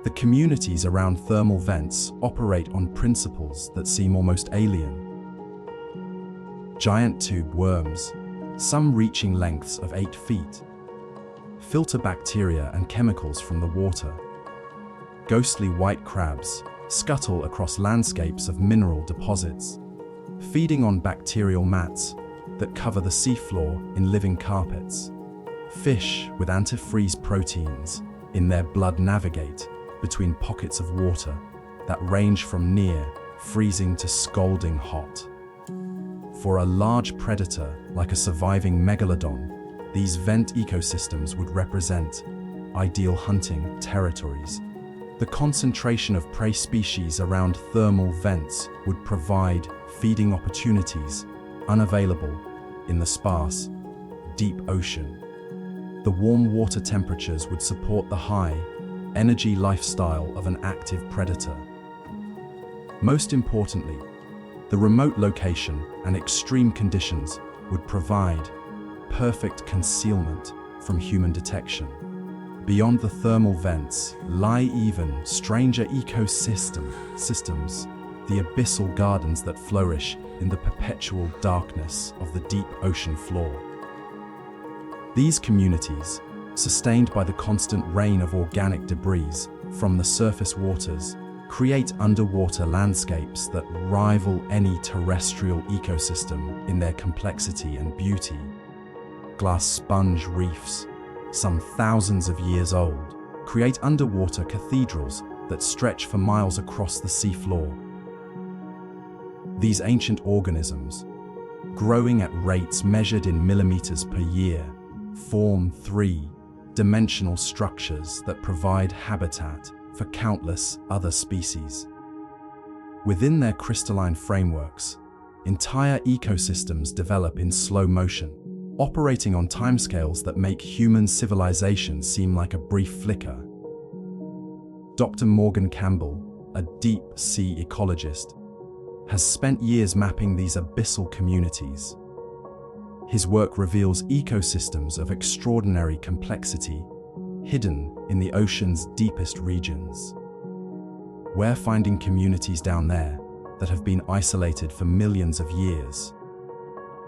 A: The communities around thermal vents operate on principles that seem almost alien. Giant tube worms, some reaching lengths of 8 feet, filter bacteria and chemicals from the water. Ghostly white crabs scuttle across landscapes of mineral deposits, feeding on bacterial mats that cover the seafloor in living carpets. Fish with antifreeze proteins in their blood navigate between pockets of water that range from near freezing to scalding hot. For a large predator like a surviving megalodon, these vent ecosystems would represent ideal hunting territories. The concentration of prey species around thermal vents would provide feeding opportunities unavailable in the sparse, deep ocean. The warm water temperatures would support the high energy lifestyle of an active predator. Most importantly, the remote location and extreme conditions would provide perfect concealment from human detection. Beyond the thermal vents lie even stranger systems, the abyssal gardens that flourish in the perpetual darkness of the deep ocean floor. These communities, sustained by the constant rain of organic debris from the surface waters, create underwater landscapes that rival any terrestrial ecosystem in their complexity and beauty. Glass sponge reefs, some thousands of years old, create underwater cathedrals that stretch for miles across the seafloor. These ancient organisms, growing at rates measured in millimeters per year, form three-dimensional structures that provide habitat for countless other species. Within their crystalline frameworks, entire ecosystems develop in slow motion, operating on timescales that make human civilization seem like a brief flicker. Dr. Morgan Campbell, a deep-sea ecologist, has spent years mapping these abyssal communities. His work reveals ecosystems of extraordinary complexity hidden in the ocean's deepest regions. We're finding communities down there that have been isolated for millions of years,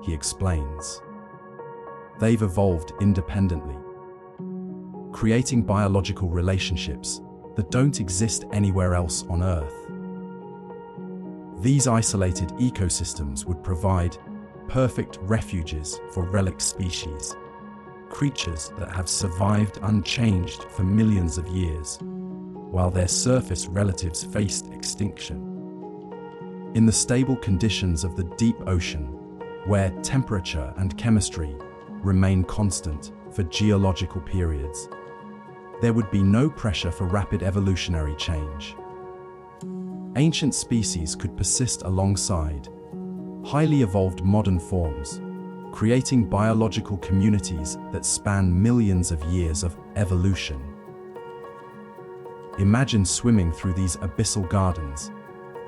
A: he explains. They've evolved independently, creating biological relationships that don't exist anywhere else on Earth. These isolated ecosystems would provide perfect refuges for relic species, creatures that have survived unchanged for millions of years, while their surface relatives faced extinction. In the stable conditions of the deep ocean, where temperature and chemistry remain constant for geological periods, there would be no pressure for rapid evolutionary change. Ancient species could persist alongside highly evolved modern forms, creating biological communities that span millions of years of evolution. Imagine swimming through these abyssal gardens,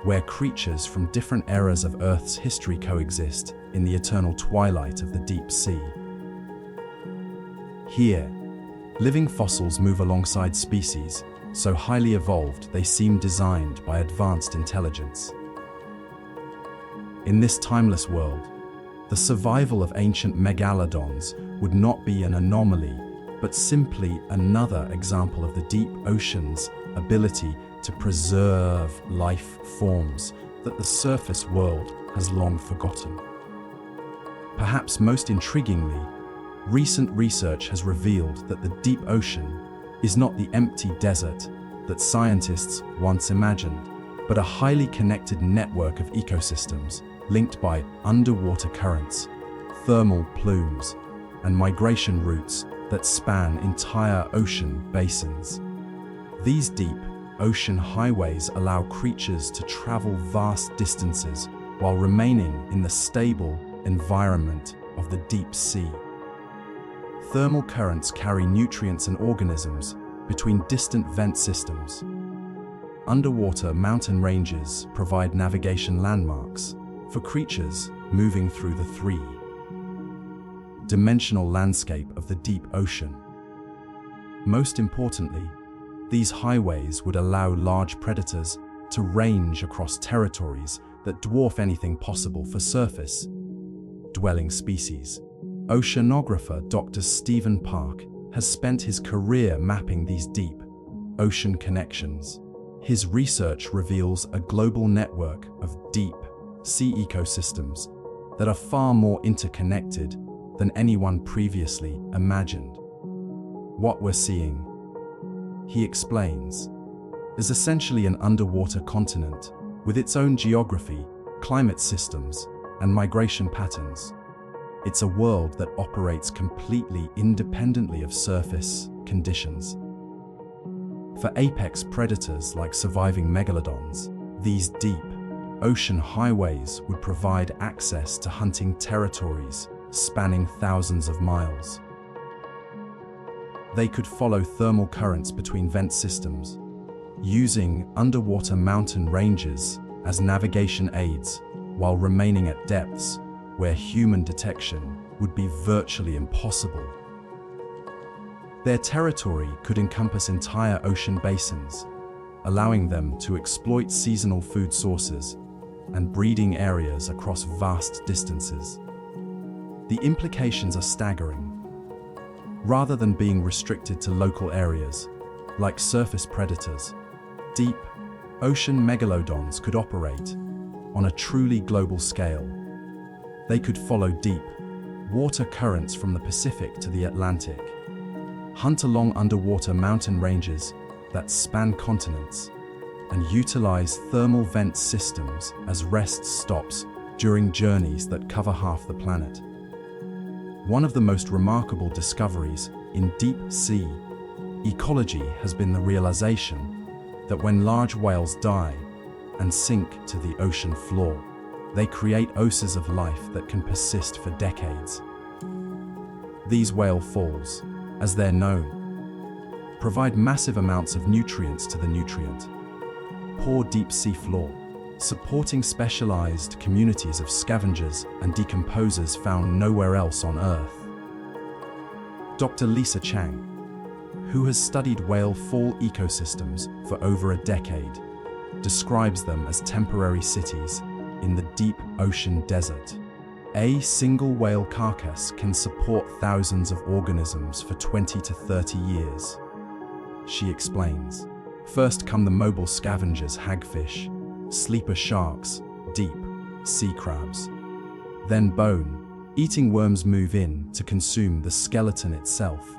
A: where creatures from different eras of Earth's history coexist in the eternal twilight of the deep sea. Here, living fossils move alongside species so highly evolved they seem designed by advanced intelligence. In this timeless world, the survival of ancient megalodons would not be an anomaly, but simply another example of the deep ocean's ability to preserve life forms that the surface world has long forgotten. Perhaps most intriguingly, recent research has revealed that the deep ocean is not the empty desert that scientists once imagined. but a highly connected network of ecosystems linked by underwater currents, thermal plumes, and migration routes that span entire ocean basins. These deep ocean highways allow creatures to travel vast distances while remaining in the stable environment of the deep sea. Thermal currents carry nutrients and organisms between distant vent systems. Underwater mountain ranges provide navigation landmarks for creatures moving through the three-dimensional landscape of the deep ocean. Most importantly, these highways would allow large predators to range across territories that dwarf anything possible for surface-dwelling species. Oceanographer Dr. Stephen Park has spent his career mapping these deep ocean connections. His research reveals a global network of deep sea ecosystems that are far more interconnected than anyone previously imagined. What we're seeing, he explains, is essentially an underwater continent with its own geography, climate systems, and migration patterns. It's a world that operates completely independently of surface conditions. For apex predators like surviving megalodons, these deep ocean highways would provide access to hunting territories spanning thousands of miles. They could follow thermal currents between vent systems, using underwater mountain ranges as navigation aids while remaining at depths where human detection would be virtually impossible. Their territory could encompass entire ocean basins, allowing them to exploit seasonal food sources and breeding areas across vast distances. The implications are staggering. Rather than being restricted to local areas, like surface predators, deep ocean megalodons could operate on a truly global scale. They could follow deep water currents from the Pacific to the Atlantic, hunt along underwater mountain ranges that span continents, and utilize thermal vent systems as rest stops during journeys that cover half the planet. One of the most remarkable discoveries in deep sea ecology has been the realization that when large whales die and sink to the ocean floor, they create oases of life that can persist for decades. These whale falls, as they're known, provide massive amounts of nutrients to the nutrient-poor deep sea floor, supporting specialized communities of scavengers and decomposers found nowhere else on Earth. Dr. Lisa Chang, who has studied whale fall ecosystems for over a decade, describes them as temporary cities in the deep ocean desert. A single whale carcass can support thousands of organisms for 20 to 30 years. She explains, first come the mobile scavengers, hagfish, sleeper sharks, deep sea crabs. Then bone-eating worms move in to consume the skeleton itself.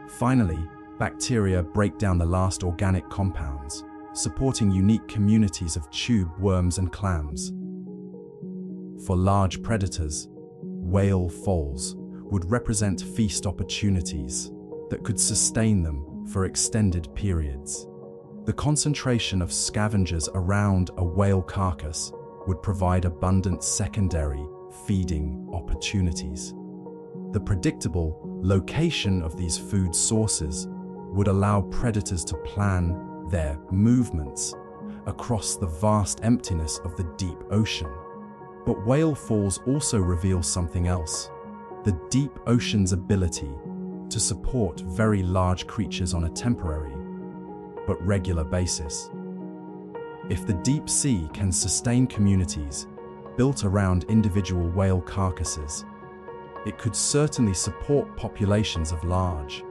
A: Finally, bacteria break down the last organic compounds, supporting unique communities of tube worms and clams. For large predators, whale falls would represent feast opportunities that could sustain them for extended periods. The concentration of scavengers around a whale carcass would provide abundant secondary feeding opportunities. The predictable location of these food sources would allow predators to plan their movements across the vast emptiness of the deep ocean. But whale falls also reveal something else: the deep ocean's ability to support very large creatures on a temporary but regular basis. If the deep sea can sustain communities built around individual whale carcasses, it could certainly support populations of large,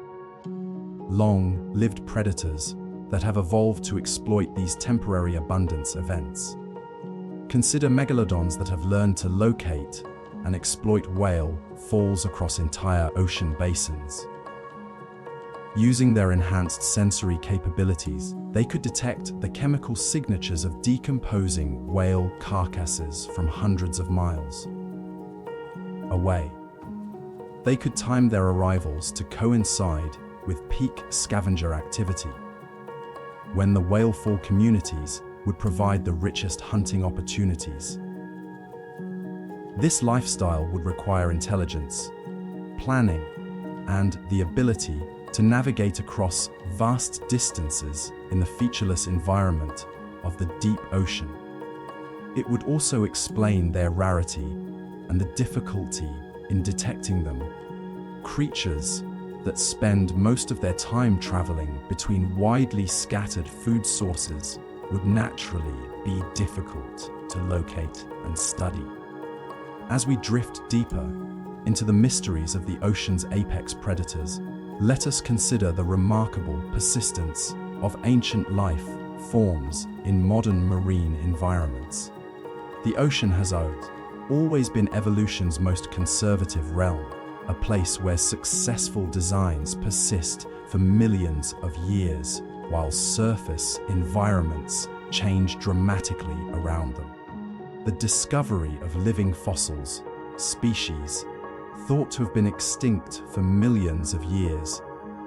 A: long-lived predators that have evolved to exploit these temporary abundance events. Consider megalodons that have learned to locate and exploit whale falls across entire ocean basins. Using their enhanced sensory capabilities, they could detect the chemical signatures of decomposing whale carcasses from hundreds of miles away. They could time their arrivals to coincide with peak scavenger activity, when the whalefall communities would provide the richest hunting opportunities. This lifestyle would require intelligence, planning, and the ability to navigate across vast distances in the featureless environment of the deep ocean. It would also explain their rarity and the difficulty in detecting them. Creatures that spend most of their time traveling between widely scattered food sources would naturally be difficult to locate and study. As we drift deeper into the mysteries of the ocean's apex predators, let us consider the remarkable persistence of ancient life forms in modern marine environments. The ocean has always been evolution's most conservative realm, a place where successful designs persist for millions of years, while surface environments change dramatically around them. The discovery of living fossils, species thought to have been extinct for millions of years,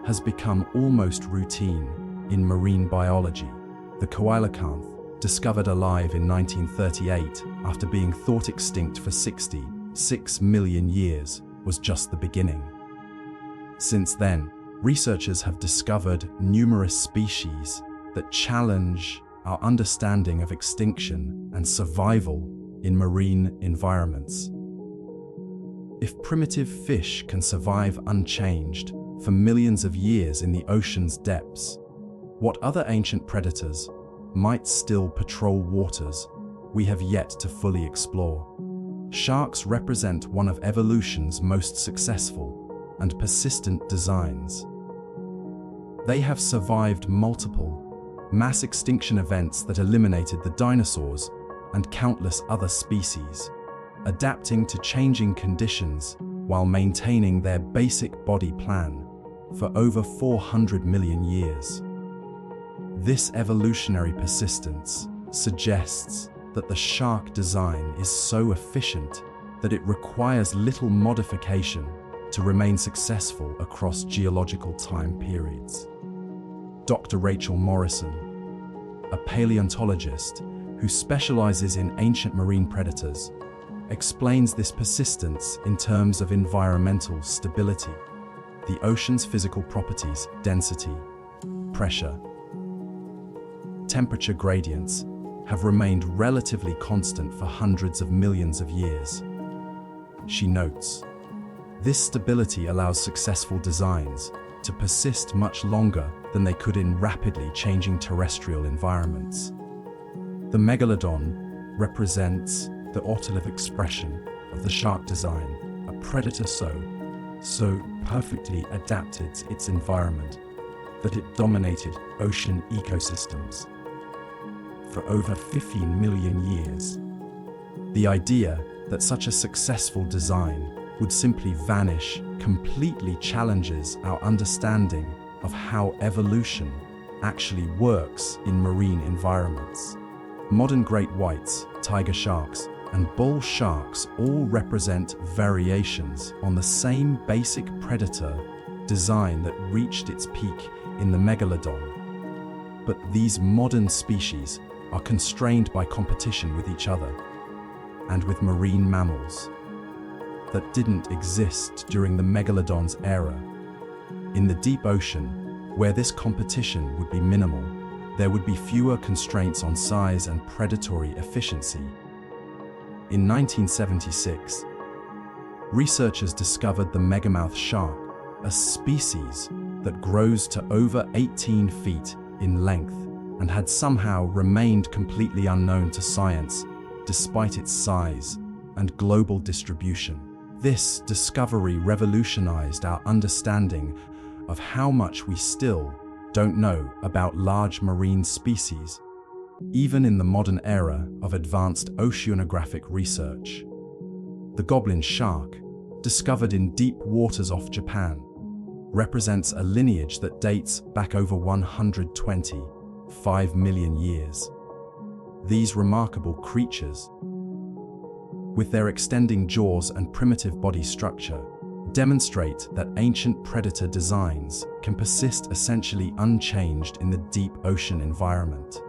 A: has become almost routine in marine biology. The coelacanth, discovered alive in 1938 after being thought extinct for 66 million years, was just the beginning. Since then, researchers have discovered numerous species that challenge our understanding of extinction and survival in marine environments. If primitive fish can survive unchanged for millions of years in the ocean's depths, what other ancient predators might still patrol waters we have yet to fully explore? Sharks represent one of evolution's most successful and persistent designs. They have survived multiple mass extinction events that eliminated the dinosaurs and countless other species, adapting to changing conditions while maintaining their basic body plan for over 400 million years. This evolutionary persistence suggests that the shark design is so efficient that it requires little modification to remain successful across geological time periods. Dr. Rachel Morrison, a paleontologist who specializes in ancient marine predators, explains this persistence in terms of environmental stability. The ocean's physical properties, density, pressure, temperature gradients, have remained relatively constant for hundreds of millions of years. She notes, this stability allows successful designs to persist much longer than they could in rapidly changing terrestrial environments. The Megalodon represents the ultimate expression of the shark design, a predator so perfectly adapted to its environment that it dominated ocean ecosystems for over 15 million years. The idea that such a successful design would simply vanish completely challenges our understanding of how evolution actually works in marine environments. Modern great whites, tiger sharks, and bull sharks all represent variations on the same basic predator design that reached its peak in the Megalodon. But these modern species are constrained by competition with each other and with marine mammals that didn't exist during the Megalodon's era. In the deep ocean, where this competition would be minimal, there would be fewer constraints on size and predatory efficiency. In 1976, researchers discovered the megamouth shark, a species that grows to over 18 feet in length and had somehow remained completely unknown to science despite its size and global distribution. This discovery revolutionized our understanding of how much we still don't know about large marine species, even in the modern era of advanced oceanographic research. The goblin shark, discovered in deep waters off Japan, represents a lineage that dates back over 125 million years. These remarkable creatures, with their extending jaws and primitive body structure, demonstrate that ancient predator designs can persist essentially unchanged in the deep ocean environment.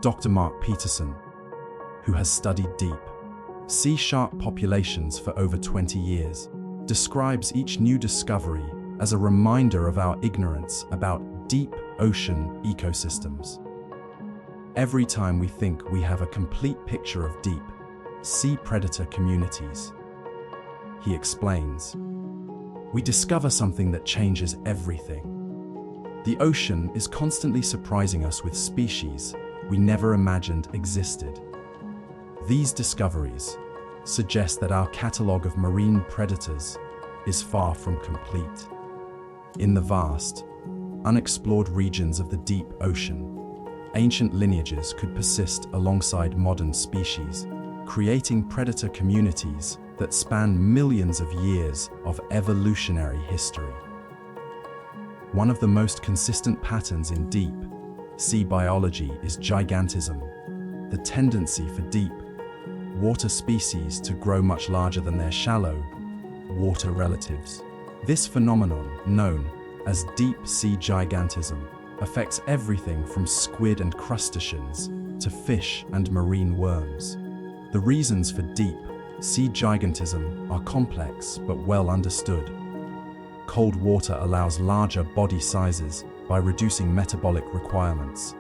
A: Dr. Mark Peterson, who has studied deep sea shark populations for over 20 years, describes each new discovery as a reminder of our ignorance about deep ocean ecosystems. Every time we think we have a complete picture of deep sea predator communities, he explains, we discover something that changes everything. The ocean is constantly surprising us with species we never imagined existed. These discoveries suggest that our catalogue of marine predators is far from complete. In the vast, unexplored regions of the deep ocean, ancient lineages could persist alongside modern species, creating predator communities that span millions of years of evolutionary history. One of the most consistent patterns in deep sea biology is gigantism, the tendency for deep water species to grow much larger than their shallow water relatives. This phenomenon, known as deep sea gigantism, affects everything from squid and crustaceans to fish and marine worms. The reasons for deep sea gigantism are complex but well understood. Cold water allows larger body sizes by reducing metabolic requirements.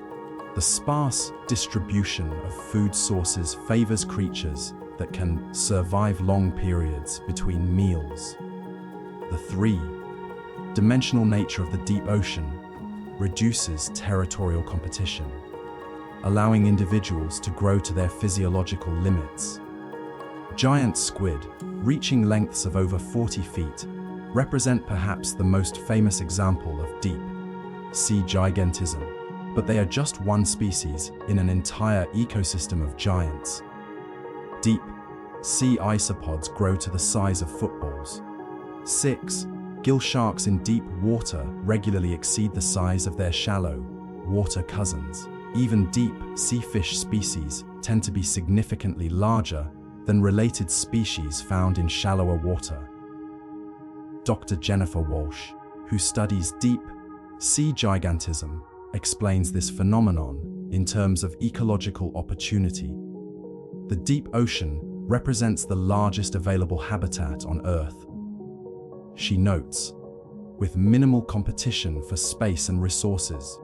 A: The sparse distribution of food sources favors creatures that can survive long periods between meals. The three-dimensional nature of the deep ocean reduces territorial competition, allowing individuals to grow to their physiological limits. Giant squid, reaching lengths of over 40 feet, represent perhaps the most famous example of deep sea gigantism, but they are just one species in an entire ecosystem of giants. Deep sea isopods grow to the size of footballs. 6. Gill sharks in deep water regularly exceed the size of their shallow water cousins. Even deep sea fish species tend to be significantly larger than related species found in shallower water. Dr. Jennifer Walsh, who studies deep sea gigantism, explains this phenomenon in terms of ecological opportunity. The deep ocean represents the largest available habitat on Earth. She notes, with minimal competition for space and resources.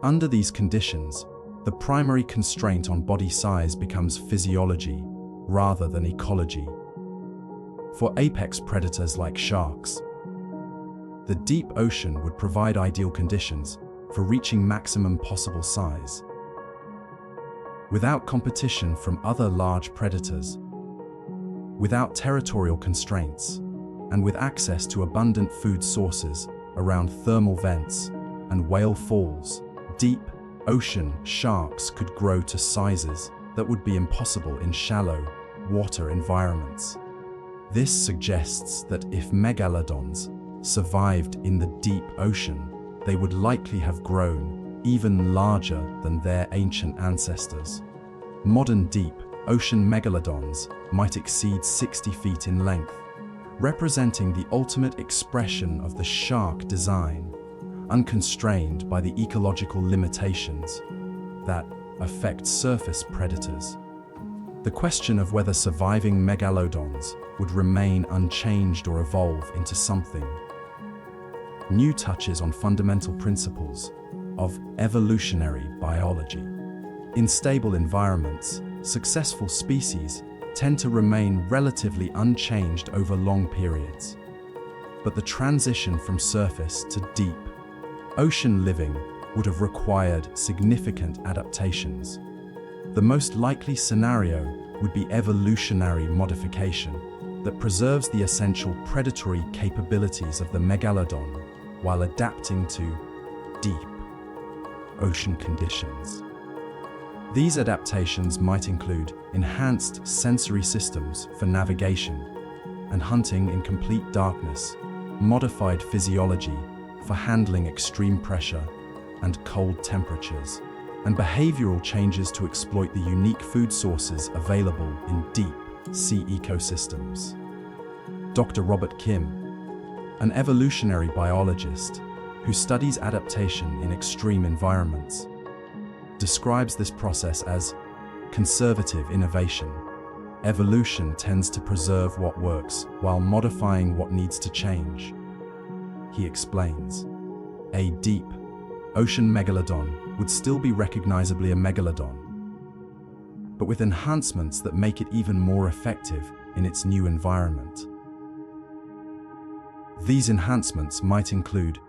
A: Under these conditions, the primary constraint on body size becomes physiology rather than ecology. For apex predators like sharks, the deep ocean would provide ideal conditions for reaching maximum possible size. Without competition from other large predators, without territorial constraints, and with access to abundant food sources around thermal vents and whale falls, deep ocean sharks could grow to sizes that would be impossible in shallow water environments. This suggests that if megalodons survived in the deep ocean, they would likely have grown even larger than their ancient ancestors. Modern deep ocean megalodons might exceed 60 feet in length, representing the ultimate expression of the shark design, unconstrained by the ecological limitations that affect surface predators. The question of whether surviving megalodons would remain unchanged or evolve into something new touches on fundamental principles of evolutionary biology. In stable environments, successful species tend to remain relatively unchanged over long periods. But the transition from surface to deep ocean living would have required significant adaptations. The most likely scenario would be evolutionary modification that preserves the essential predatory capabilities of the megalodon while adapting to deep ocean conditions. These adaptations might include enhanced sensory systems for navigation and hunting in complete darkness, modified physiology for handling extreme pressure and cold temperatures, and behavioral changes to exploit the unique food sources available in deep sea ecosystems. Dr. Robert Kim, an evolutionary biologist who studies adaptation in extreme environments, describes this process as conservative innovation. Evolution tends to preserve what works while modifying what needs to change. He explains, a deep ocean megalodon would still be recognizably a megalodon, but with enhancements that make it even more effective in its new environment. These enhancements might include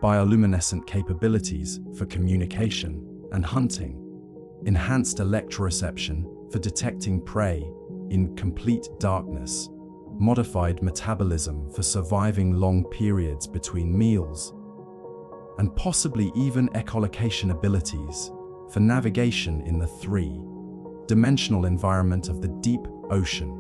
A: bioluminescent capabilities for communication and hunting, enhanced electroreception for detecting prey in complete darkness, modified metabolism for surviving long periods between meals, and possibly even echolocation abilities for navigation in the three-dimensional environment of the deep ocean.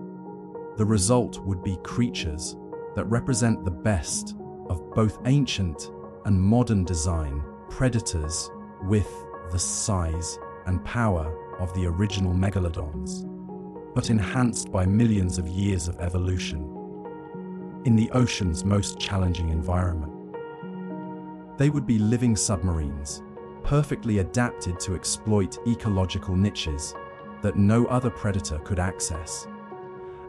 A: The result would be creatures that represent the best of both ancient and modern design, predators with the size and power of the original megalodons, but enhanced by millions of years of evolution in the ocean's most challenging environment. They would be living submarines, perfectly adapted to exploit ecological niches that no other predator could access.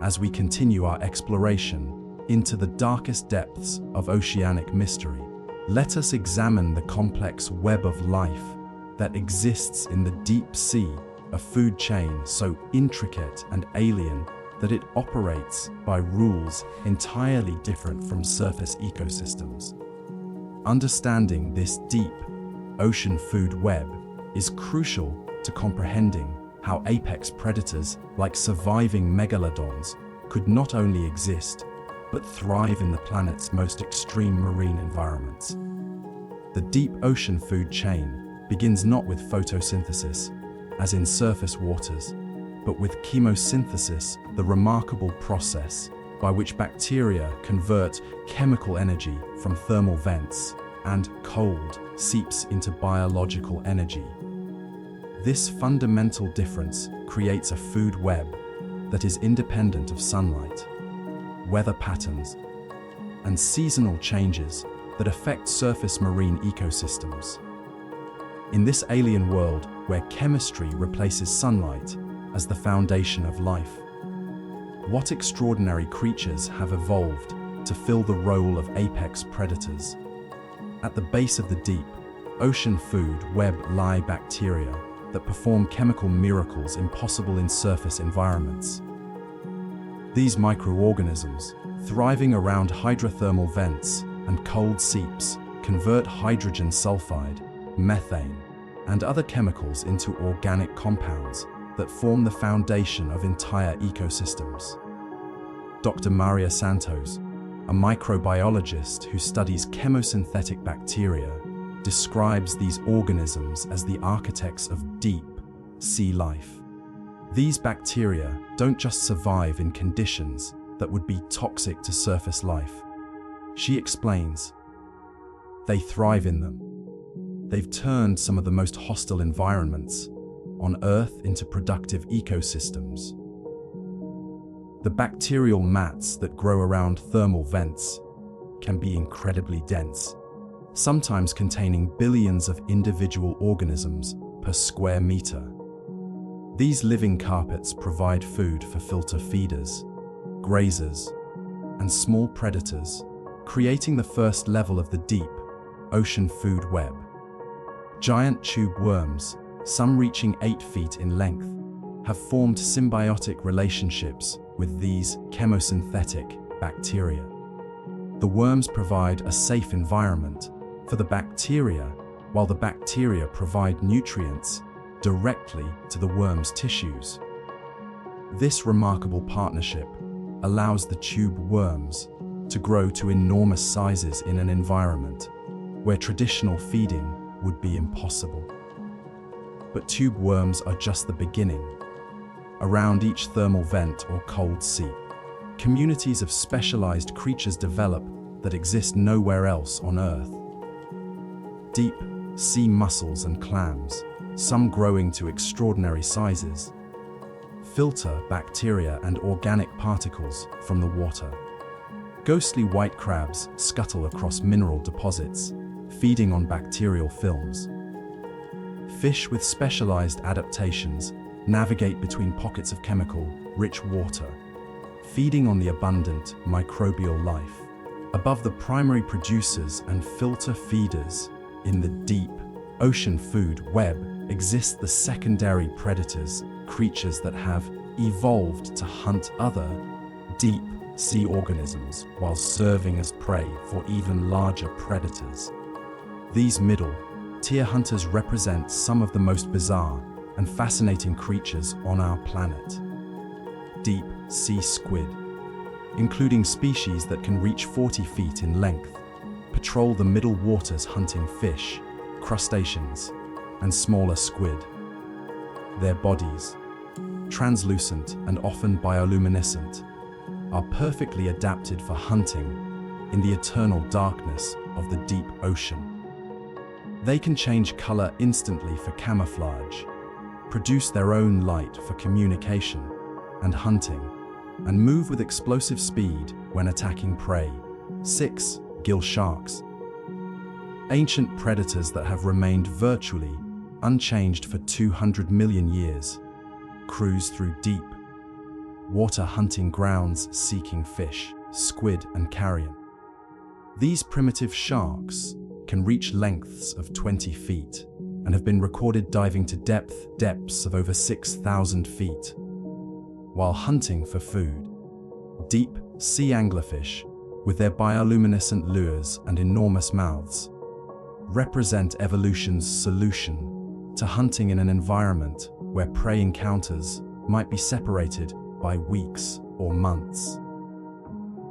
A: As we continue our exploration into the darkest depths of oceanic mystery, let us examine the complex web of life that exists in the deep sea, a food chain so intricate and alien that it operates by rules entirely different from surface ecosystems. Understanding this deep ocean food web is crucial to comprehending how apex predators like surviving megalodons could not only exist, but thrive in the planet's most extreme marine environments. The deep ocean food chain begins not with photosynthesis, as in surface waters, but with chemosynthesis, the remarkable process by which bacteria convert chemical energy from thermal vents and cold seeps into biological energy. This fundamental difference creates a food web that is independent of sunlight, weather patterns, and seasonal changes that affect surface marine ecosystems. In this alien world where chemistry replaces sunlight as the foundation of life, what extraordinary creatures have evolved to fill the role of apex predators? At the base of the deep ocean food web lie bacteria that perform chemical miracles impossible in surface environments. These microorganisms, thriving around hydrothermal vents and cold seeps, convert hydrogen sulfide, methane, and other chemicals into organic compounds that form the foundation of entire ecosystems. Dr. Maria Santos, a microbiologist who studies chemosynthetic bacteria, describes these organisms as the architects of deep sea life. These bacteria don't just survive in conditions that would be toxic to surface life. She explains, they thrive in them. They've turned some of the most hostile environments on Earth into productive ecosystems. The bacterial mats that grow around thermal vents can be incredibly dense, sometimes containing billions of individual organisms per square meter. These living carpets provide food for filter feeders, grazers, and small predators, creating the first level of the deep ocean food web. Giant tube worms, some reaching 8 feet in length, have formed symbiotic relationships with these chemosynthetic bacteria. The worms provide a safe environment for the bacteria, while the bacteria provide nutrients directly to the worm's tissues. This remarkable partnership allows the tube worms to grow to enormous sizes in an environment where traditional feeding would be impossible. But tube worms are just the beginning. Around each thermal vent or cold seep, communities of specialized creatures develop that exist nowhere else on Earth. Deep sea mussels and clams, some growing to extraordinary sizes, filter bacteria and organic particles from the water. Ghostly white crabs scuttle across mineral deposits, feeding on bacterial films. Fish with specialized adaptations navigate between pockets of chemical-rich water, feeding on the abundant microbial life. Above the primary producers and filter feeders in the deep ocean food web exist the secondary predators, creatures that have evolved to hunt other deep sea organisms while serving as prey for even larger predators. These middle-tier hunters represent some of the most bizarre and fascinating creatures on our planet. Deep sea squid, including species that can reach 40 feet in length, patrol the middle waters hunting fish, crustaceans, and smaller squid. Their bodies, translucent and often bioluminescent, are perfectly adapted for hunting in the eternal darkness of the deep ocean. They can change color instantly for camouflage, produce their own light for communication and hunting, and move with explosive speed when attacking prey. 6. Gill sharks. Ancient predators that have remained virtually unchanged for 200 million years, cruise through deep water hunting grounds seeking fish, squid, and carrion. These primitive sharks can reach lengths of 20 feet and have been recorded diving to depths of over 6,000 feet. While hunting for food, deep sea anglerfish, with their bioluminescent lures and enormous mouths, represent evolution's solution to hunting in an environment where prey encounters might be separated by weeks or months.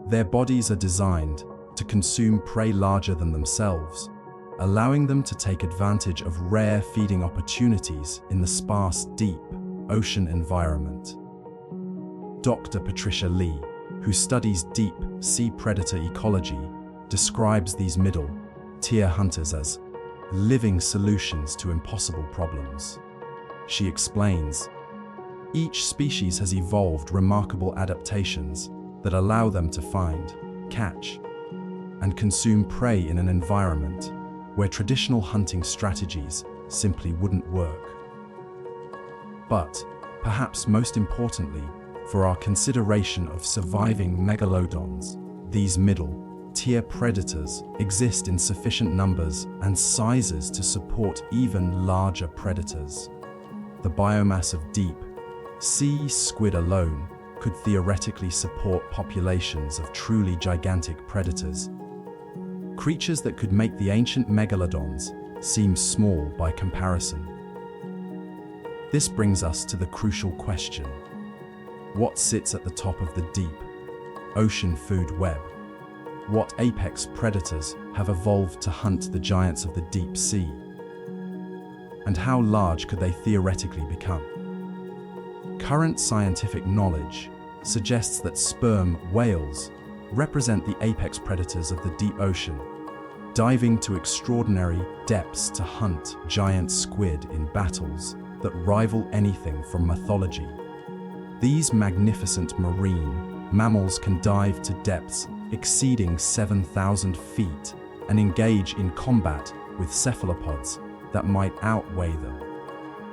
A: Their bodies are designed to consume prey larger than themselves, allowing them to take advantage of rare feeding opportunities in the sparse, deep ocean environment. Dr. Patricia Lee, who studies deep sea predator ecology, describes these middle-tier hunters as living solutions to impossible problems. She explains, each species has evolved remarkable adaptations that allow them to find, catch, and consume prey in an environment where traditional hunting strategies simply wouldn't work. But, perhaps most importantly, for our consideration of surviving megalodons, these middle-tier predators exist in sufficient numbers and sizes to support even larger predators. The biomass of deep sea squid alone could theoretically support populations of truly gigantic predators, creatures that could make the ancient megalodons seem small by comparison. This brings us to the crucial question: what sits at the top of the deep ocean food web? What apex predators have evolved to hunt the giants of the deep sea? And how large could they theoretically become? Current scientific knowledge suggests that sperm whales represent the apex predators of the deep ocean, diving to extraordinary depths to hunt giant squid in battles that rival anything from mythology. These magnificent marine mammals can dive to depths exceeding 7,000 feet and engage in combat with cephalopods that might outweigh them.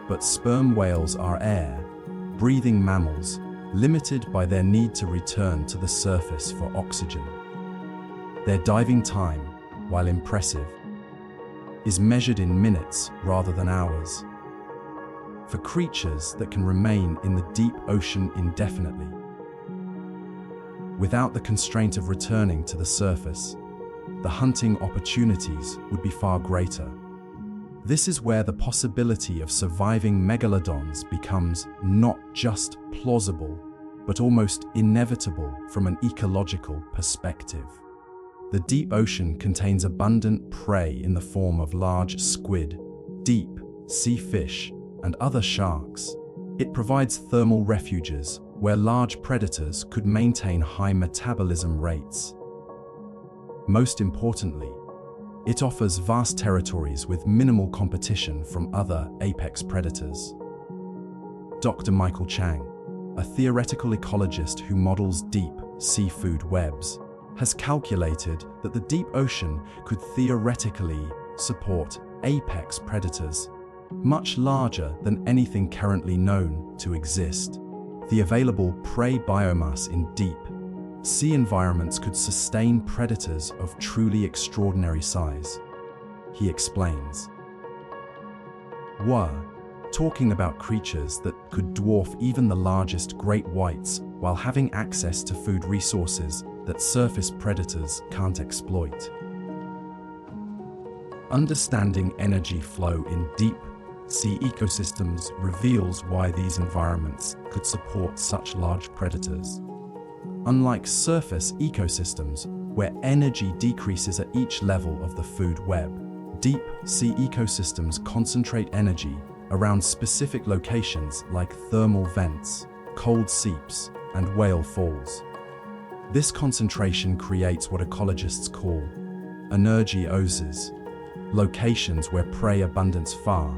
A: But sperm whales are air-breathing mammals, limited by their need to return to the surface for oxygen. Their diving time, while impressive, is measured in minutes rather than hours. For creatures that can remain in the deep ocean indefinitely, without the constraint of returning to the surface, the hunting opportunities would be far greater. This is where the possibility of surviving megalodons becomes not just plausible, but almost inevitable from an ecological perspective. The deep ocean contains abundant prey in the form of large squid, deep sea fish, and other sharks. It provides thermal refuges where large predators could maintain high metabolism rates. Most importantly, it offers vast territories with minimal competition from other apex predators. Dr. Michael Chang, a theoretical ecologist who models deep seafood webs, has calculated that the deep ocean could theoretically support apex predators much larger than anything currently known to exist. The available prey biomass in deep sea environments could sustain predators of truly extraordinary size. He explains. We're talking about creatures that could dwarf even the largest great whites while having access to food resources that surface predators can't exploit. Understanding energy flow in deep sea ecosystems reveals why these environments could support such large predators. Unlike surface ecosystems, where energy decreases at each level of the food web, deep sea ecosystems concentrate energy around specific locations like thermal vents, cold seeps, and whale falls. This concentration creates what ecologists call energy oases, locations where prey abundance far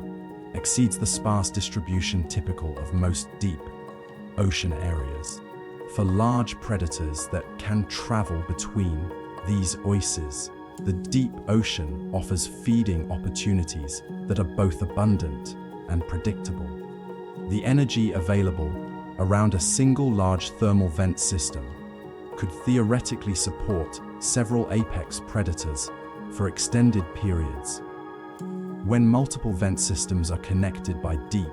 A: exceeds the sparse distribution typical of most deep ocean areas. For large predators that can travel between these oases, the deep ocean offers feeding opportunities that are both abundant and predictable. The energy available around a single large thermal vent system could theoretically support several apex predators for extended periods. When multiple vent systems are connected by deep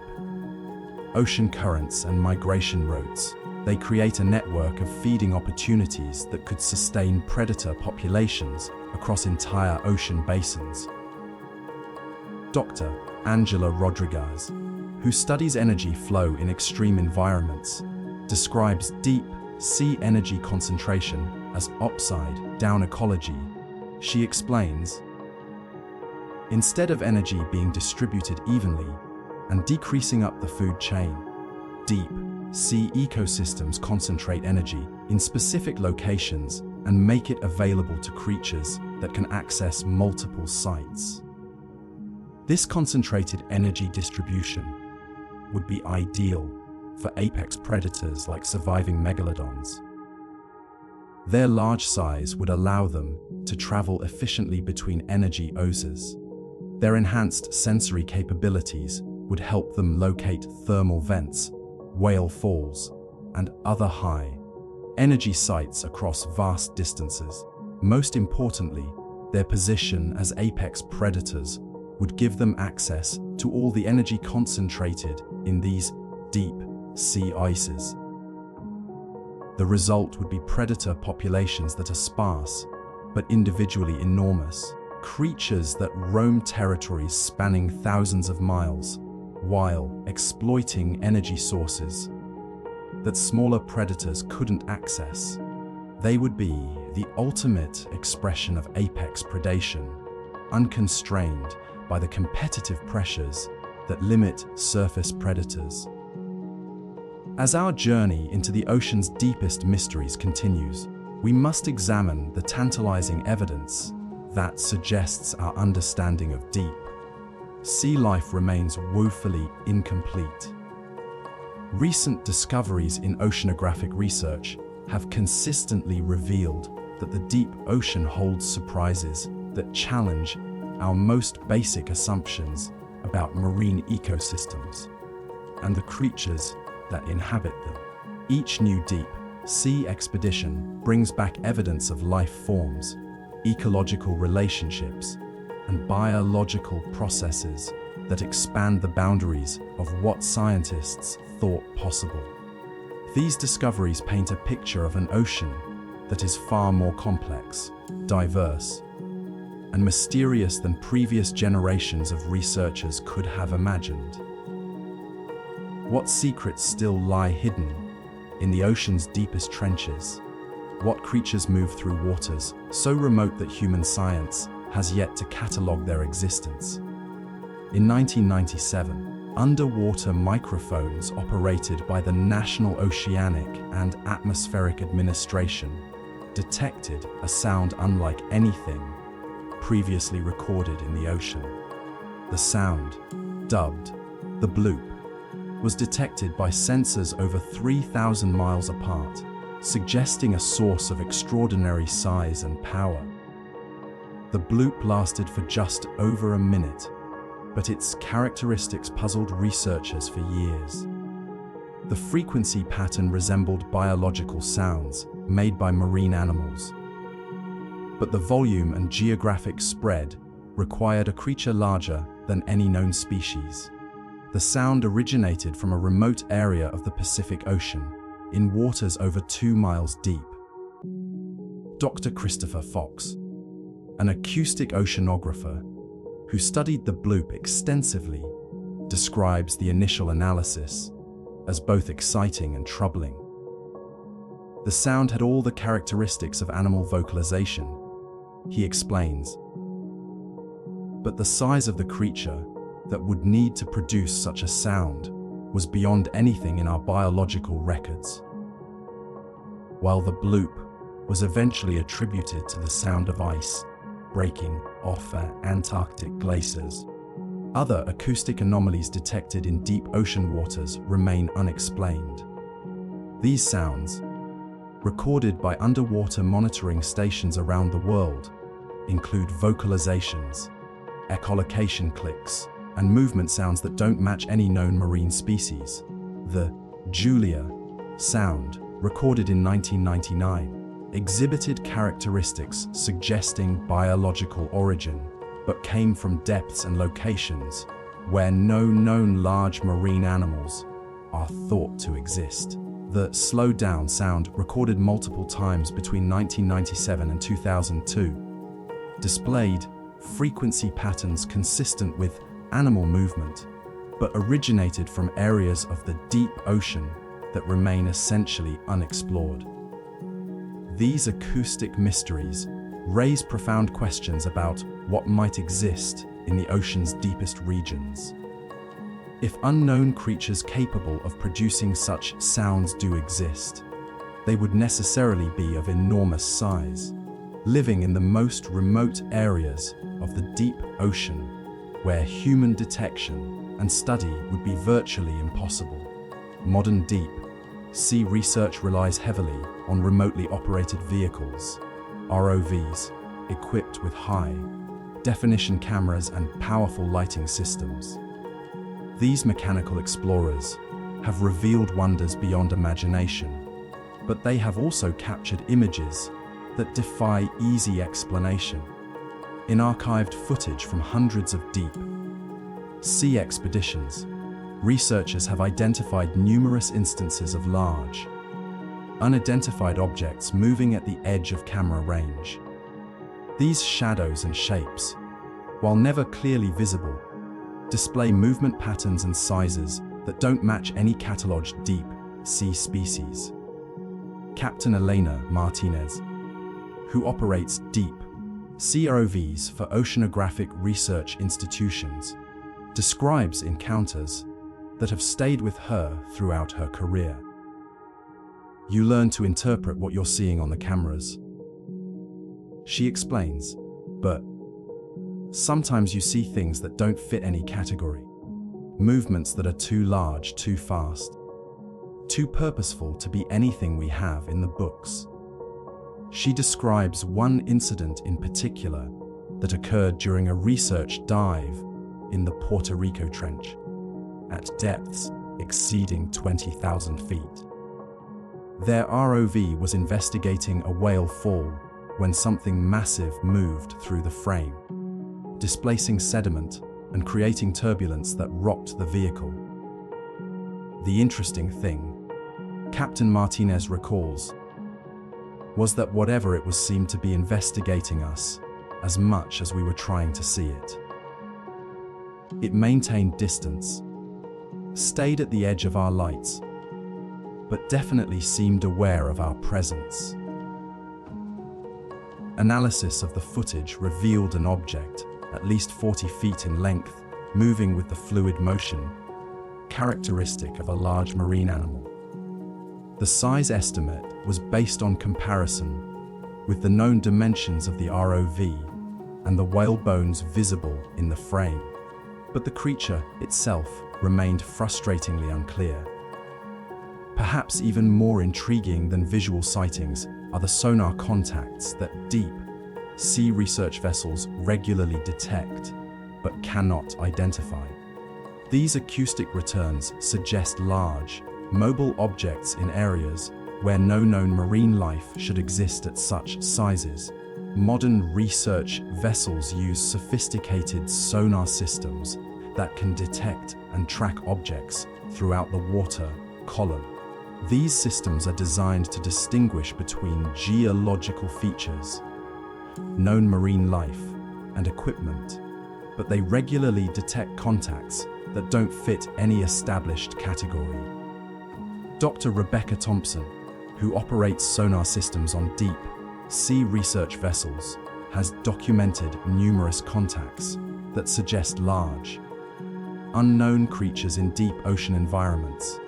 A: ocean currents and migration routes, they create a network of feeding opportunities that could sustain predator populations across entire ocean basins. Dr. Angela Rodriguez, who studies energy flow in extreme environments, describes deep sea energy concentration as upside-down ecology. She explains, instead of energy being distributed evenly and decreasing up the food chain, deep sea ecosystems concentrate energy in specific locations and make it available to creatures that can access multiple sites. This concentrated energy distribution would be ideal for apex predators like surviving megalodons. Their large size would allow them to travel efficiently between energy oases. Their enhanced sensory capabilities would help them locate thermal vents, whale falls, and other high-energy sites across vast distances. Most importantly, their position as apex predators would give them access to all the energy concentrated in these deep sea ices. The result would be predator populations that are sparse, but individually enormous. Creatures that roam territories spanning thousands of miles, while exploiting energy sources that smaller predators couldn't access. They would be the ultimate expression of apex predation, unconstrained by the competitive pressures that limit surface predators. As our journey into the ocean's deepest mysteries continues, we must examine the tantalizing evidence that suggests our understanding of deep sea life remains woefully incomplete. Recent discoveries in oceanographic research have consistently revealed that the deep ocean holds surprises that challenge our most basic assumptions about marine ecosystems and the creatures that inhabit them. Each new deep sea expedition brings back evidence of life forms, ecological relationships, and biological processes that expand the boundaries of what scientists thought possible. These discoveries paint a picture of an ocean that is far more complex, diverse, and mysterious than previous generations of researchers could have imagined. What secrets still lie hidden in the ocean's deepest trenches? What creatures move through waters so remote that human science has yet to catalogue their existence? In 1997, underwater microphones operated by the National Oceanic and Atmospheric Administration detected a sound unlike anything previously recorded in the ocean. The sound, dubbed the bloop, was detected by sensors over 3,000 miles apart, suggesting a source of extraordinary size and power. The bloop lasted for just over a minute, but its characteristics puzzled researchers for years. The frequency pattern resembled biological sounds made by marine animals, but the volume and geographic spread required a creature larger than any known species. The sound originated from a remote area of the Pacific Ocean, in waters over 2 miles deep. Dr. Christopher Fox, an acoustic oceanographer who studied the bloop extensively, describes the initial analysis as both exciting and troubling. The sound had all the characteristics of animal vocalization, he explains, but the size of the creature that would need to produce such a sound was beyond anything in our biological records. While the bloop was eventually attributed to the sound of ice breaking off Antarctic glaciers, other acoustic anomalies detected in deep ocean waters remain unexplained. These sounds, recorded by underwater monitoring stations around the world, include vocalizations, echolocation clicks, and movement sounds that don't match any known marine species. The Julia sound, recorded in 1999, exhibited characteristics suggesting biological origin, but came from depths and locations where no known large marine animals are thought to exist. The slowed down sound, recorded multiple times between 1997 and 2002, displayed frequency patterns consistent with animal movement, but originated from areas of the deep ocean that remain essentially unexplored. These acoustic mysteries raise profound questions about what might exist in the ocean's deepest regions. If unknown creatures capable of producing such sounds do exist, they would necessarily be of enormous size, living in the most remote areas of the deep ocean, where human detection and study would be virtually impossible. Modern deep sea research relies heavily on remotely operated vehicles, ROVs, equipped with high-definition cameras and powerful lighting systems. These mechanical explorers have revealed wonders beyond imagination, but they have also captured images that defy easy explanation. In archived footage from hundreds of deep sea expeditions, researchers have identified numerous instances of large, unidentified objects moving at the edge of camera range. These shadows and shapes, while never clearly visible, display movement patterns and sizes that don't match any catalogued deep sea species. Captain Elena Martinez, who operates deep sea ROVs for oceanographic research institutions, describes encounters that have stayed with her throughout her career. You learn to interpret what you're seeing on the cameras, she explains, but sometimes you see things that don't fit any category. Movements that are too large, too fast, too purposeful to be anything we have in the books. She describes one incident in particular that occurred during a research dive in the Puerto Rico Trench, at depths exceeding 20,000 feet. Their ROV was investigating a whale fall when something massive moved through the frame, displacing sediment and creating turbulence that rocked the vehicle. The interesting thing, Captain Martinez recalls, was that whatever it was seemed to be investigating us as much as we were trying to see it. It maintained distance, stayed at the edge of our lights, but definitely seemed aware of our presence. Analysis of the footage revealed an object, at least 40 feet in length, moving with the fluid motion characteristic of a large marine animal. The size estimate was based on comparison with the known dimensions of the ROV and the whale bones visible in the frame. But the creature itself remained frustratingly unclear. Perhaps even more intriguing than visual sightings are the sonar contacts that deep sea research vessels regularly detect but cannot identify. These acoustic returns suggest large, mobile objects in areas where no known marine life should exist at such sizes. Modern research vessels use sophisticated sonar systems that can detect and track objects throughout the water column. These systems are designed to distinguish between geological features, known marine life, and equipment, but they regularly detect contacts that don't fit any established category. Dr. Rebecca Thompson, who operates sonar systems on deep sea research vessels, has documented numerous contacts that suggest large, unknown creatures in deep ocean environments.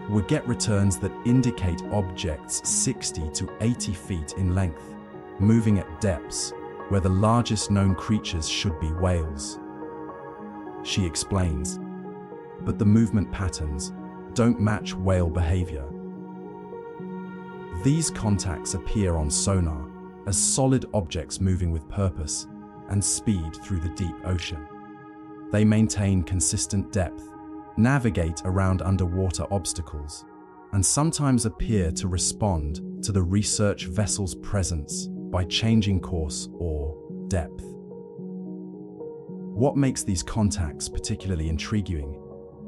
A: We get returns that indicate objects 60 to 80 feet in length, moving at depths where the largest known creatures should be whales. She explains, but the movement patterns don't match whale behavior. These contacts appear on sonar as solid objects moving with purpose and speed through the deep ocean. They maintain consistent depth, navigate around underwater obstacles, and sometimes appear to respond to the research vessel's presence by changing course or depth. What makes these contacts particularly intriguing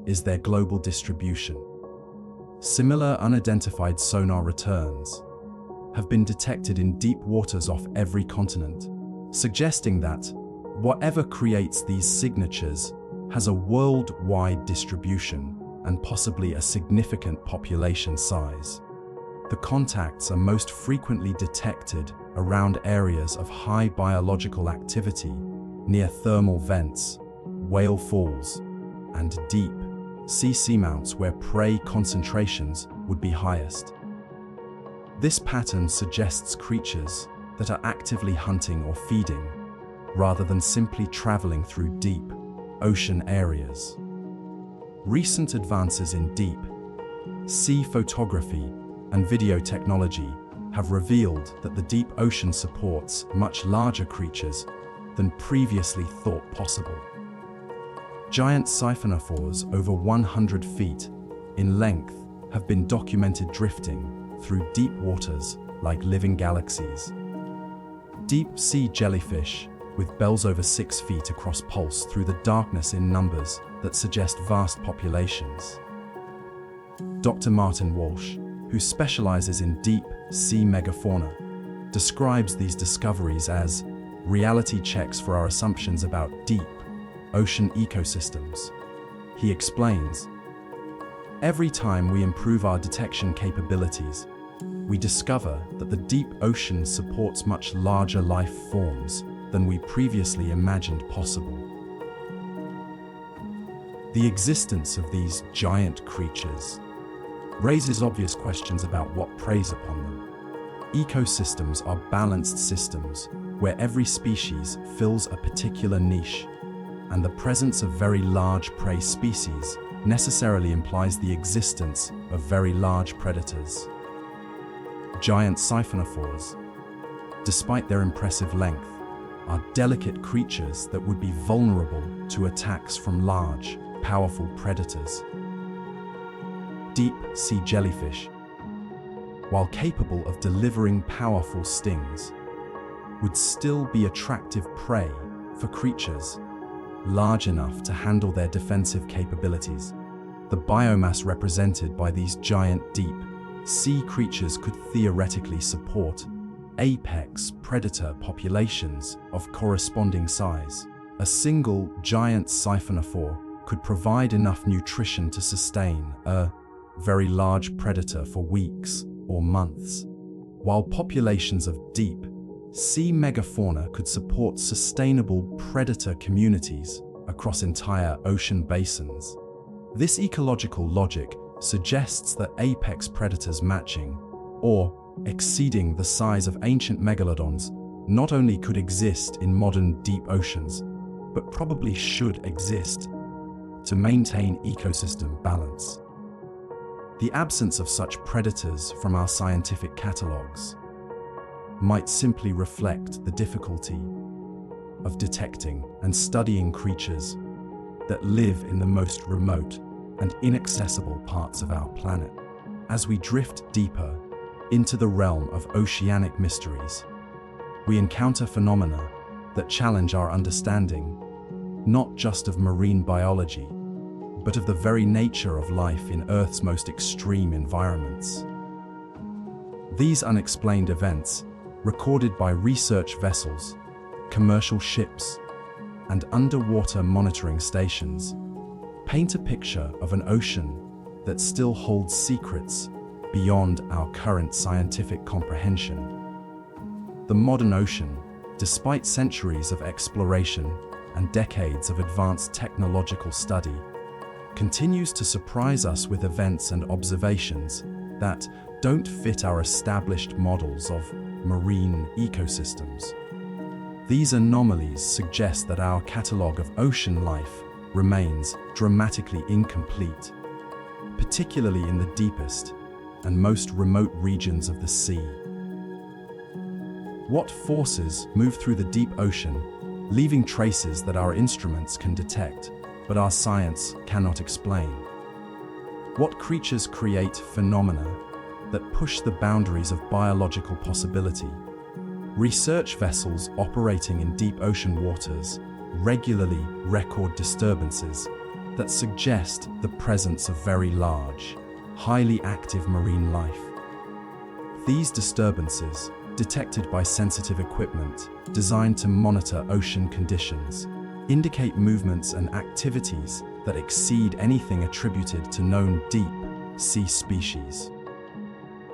A: is their global distribution. Similar unidentified sonar returns have been detected in deep waters off every continent, suggesting that whatever creates these signatures has a worldwide distribution and possibly a significant population size. The contacts are most frequently detected around areas of high biological activity, near thermal vents, whale falls, and deep sea seamounts where prey concentrations would be highest. This pattern suggests creatures that are actively hunting or feeding, rather than simply traveling through deep ocean areas. Recent advances in deep sea photography and video technology have revealed that the deep ocean supports much larger creatures than previously thought possible. Giant siphonophores over 100 feet in length have been documented drifting through deep waters like living galaxies. Deep sea jellyfish with bells over 6 feet across pulse through the darkness in numbers that suggest vast populations. Dr. Martin Walsh, who specializes in deep sea megafauna, describes these discoveries as reality checks for our assumptions about deep ocean ecosystems. He explains, every time we improve our detection capabilities, we discover that the deep ocean supports much larger life forms than we previously imagined possible. The existence of these giant creatures raises obvious questions about what preys upon them. Ecosystems are balanced systems where every species fills a particular niche, and the presence of very large prey species necessarily implies the existence of very large predators. Giant siphonophores, despite their impressive length, are delicate creatures that would be vulnerable to attacks from large, powerful predators. Deep sea jellyfish, while capable of delivering powerful stings, would still be attractive prey for creatures large enough to handle their defensive capabilities. The biomass represented by these giant deep sea creatures could theoretically support apex predator populations of corresponding size. A single giant siphonophore could provide enough nutrition to sustain a very large predator for weeks or months, while populations of deep sea megafauna could support sustainable predator communities across entire ocean basins. This ecological logic suggests that apex predators matching, or exceeding the size of ancient megalodons, not only could exist in modern deep oceans, but probably should exist to maintain ecosystem balance. The absence of such predators from our scientific catalogues might simply reflect the difficulty of detecting and studying creatures that live in the most remote and inaccessible parts of our planet. As we drift deeper into the realm of oceanic mysteries, we encounter phenomena that challenge our understanding, not just of marine biology, but of the very nature of life in Earth's most extreme environments. These unexplained events, recorded by research vessels, commercial ships, and underwater monitoring stations, paint a picture of an ocean that still holds secrets beyond our current scientific comprehension. The modern ocean, despite centuries of exploration and decades of advanced technological study, continues to surprise us with events and observations that don't fit our established models of marine ecosystems. These anomalies suggest that our catalogue of ocean life remains dramatically incomplete, particularly in the deepest and most remote regions of the sea. What forces move through the deep ocean, leaving traces that our instruments can detect, but our science cannot explain? What creatures create phenomena that push the boundaries of biological possibility? Research vessels operating in deep ocean waters regularly record disturbances that suggest the presence of very large, highly active marine life. These disturbances, detected by sensitive equipment designed to monitor ocean conditions, indicate movements and activities that exceed anything attributed to known deep sea species.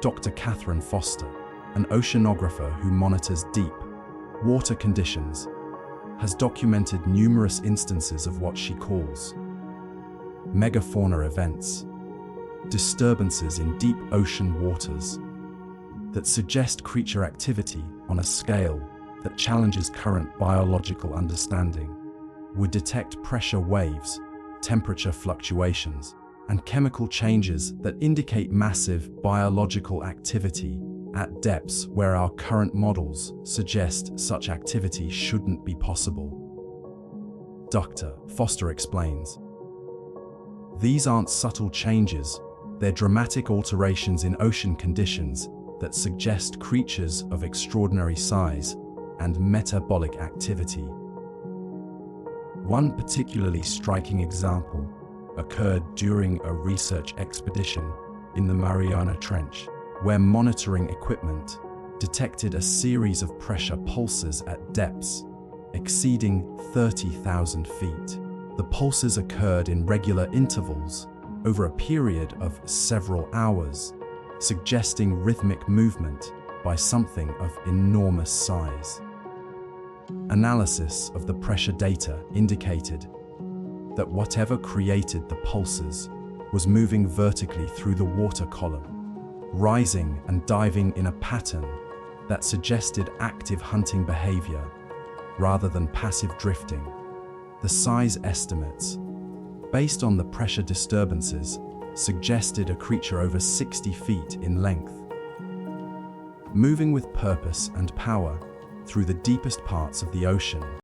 A: Dr. Catherine Foster, an oceanographer who monitors deep water conditions, has documented numerous instances of what she calls megafauna events, disturbances in deep ocean waters that suggest creature activity on a scale that challenges current biological understanding. We detect pressure waves, temperature fluctuations, and chemical changes that indicate massive biological activity at depths where our current models suggest such activity shouldn't be possible. Dr. Foster explains, "These aren't subtle changes, they're dramatic alterations in ocean conditions that suggest creatures of extraordinary size and metabolic activity." One particularly striking example occurred during a research expedition in the Mariana Trench, where monitoring equipment detected a series of pressure pulses at depths exceeding 30,000 feet. The pulses occurred in regular intervals over a period of several hours, suggesting rhythmic movement by something of enormous size. Analysis of the pressure data indicated that whatever created the pulses was moving vertically through the water column, rising and diving in a pattern that suggested active hunting behavior rather than passive drifting. The size estimates, based on the pressure disturbances, suggested a creature over 60 feet in length, moving with purpose and power through the deepest parts of the ocean.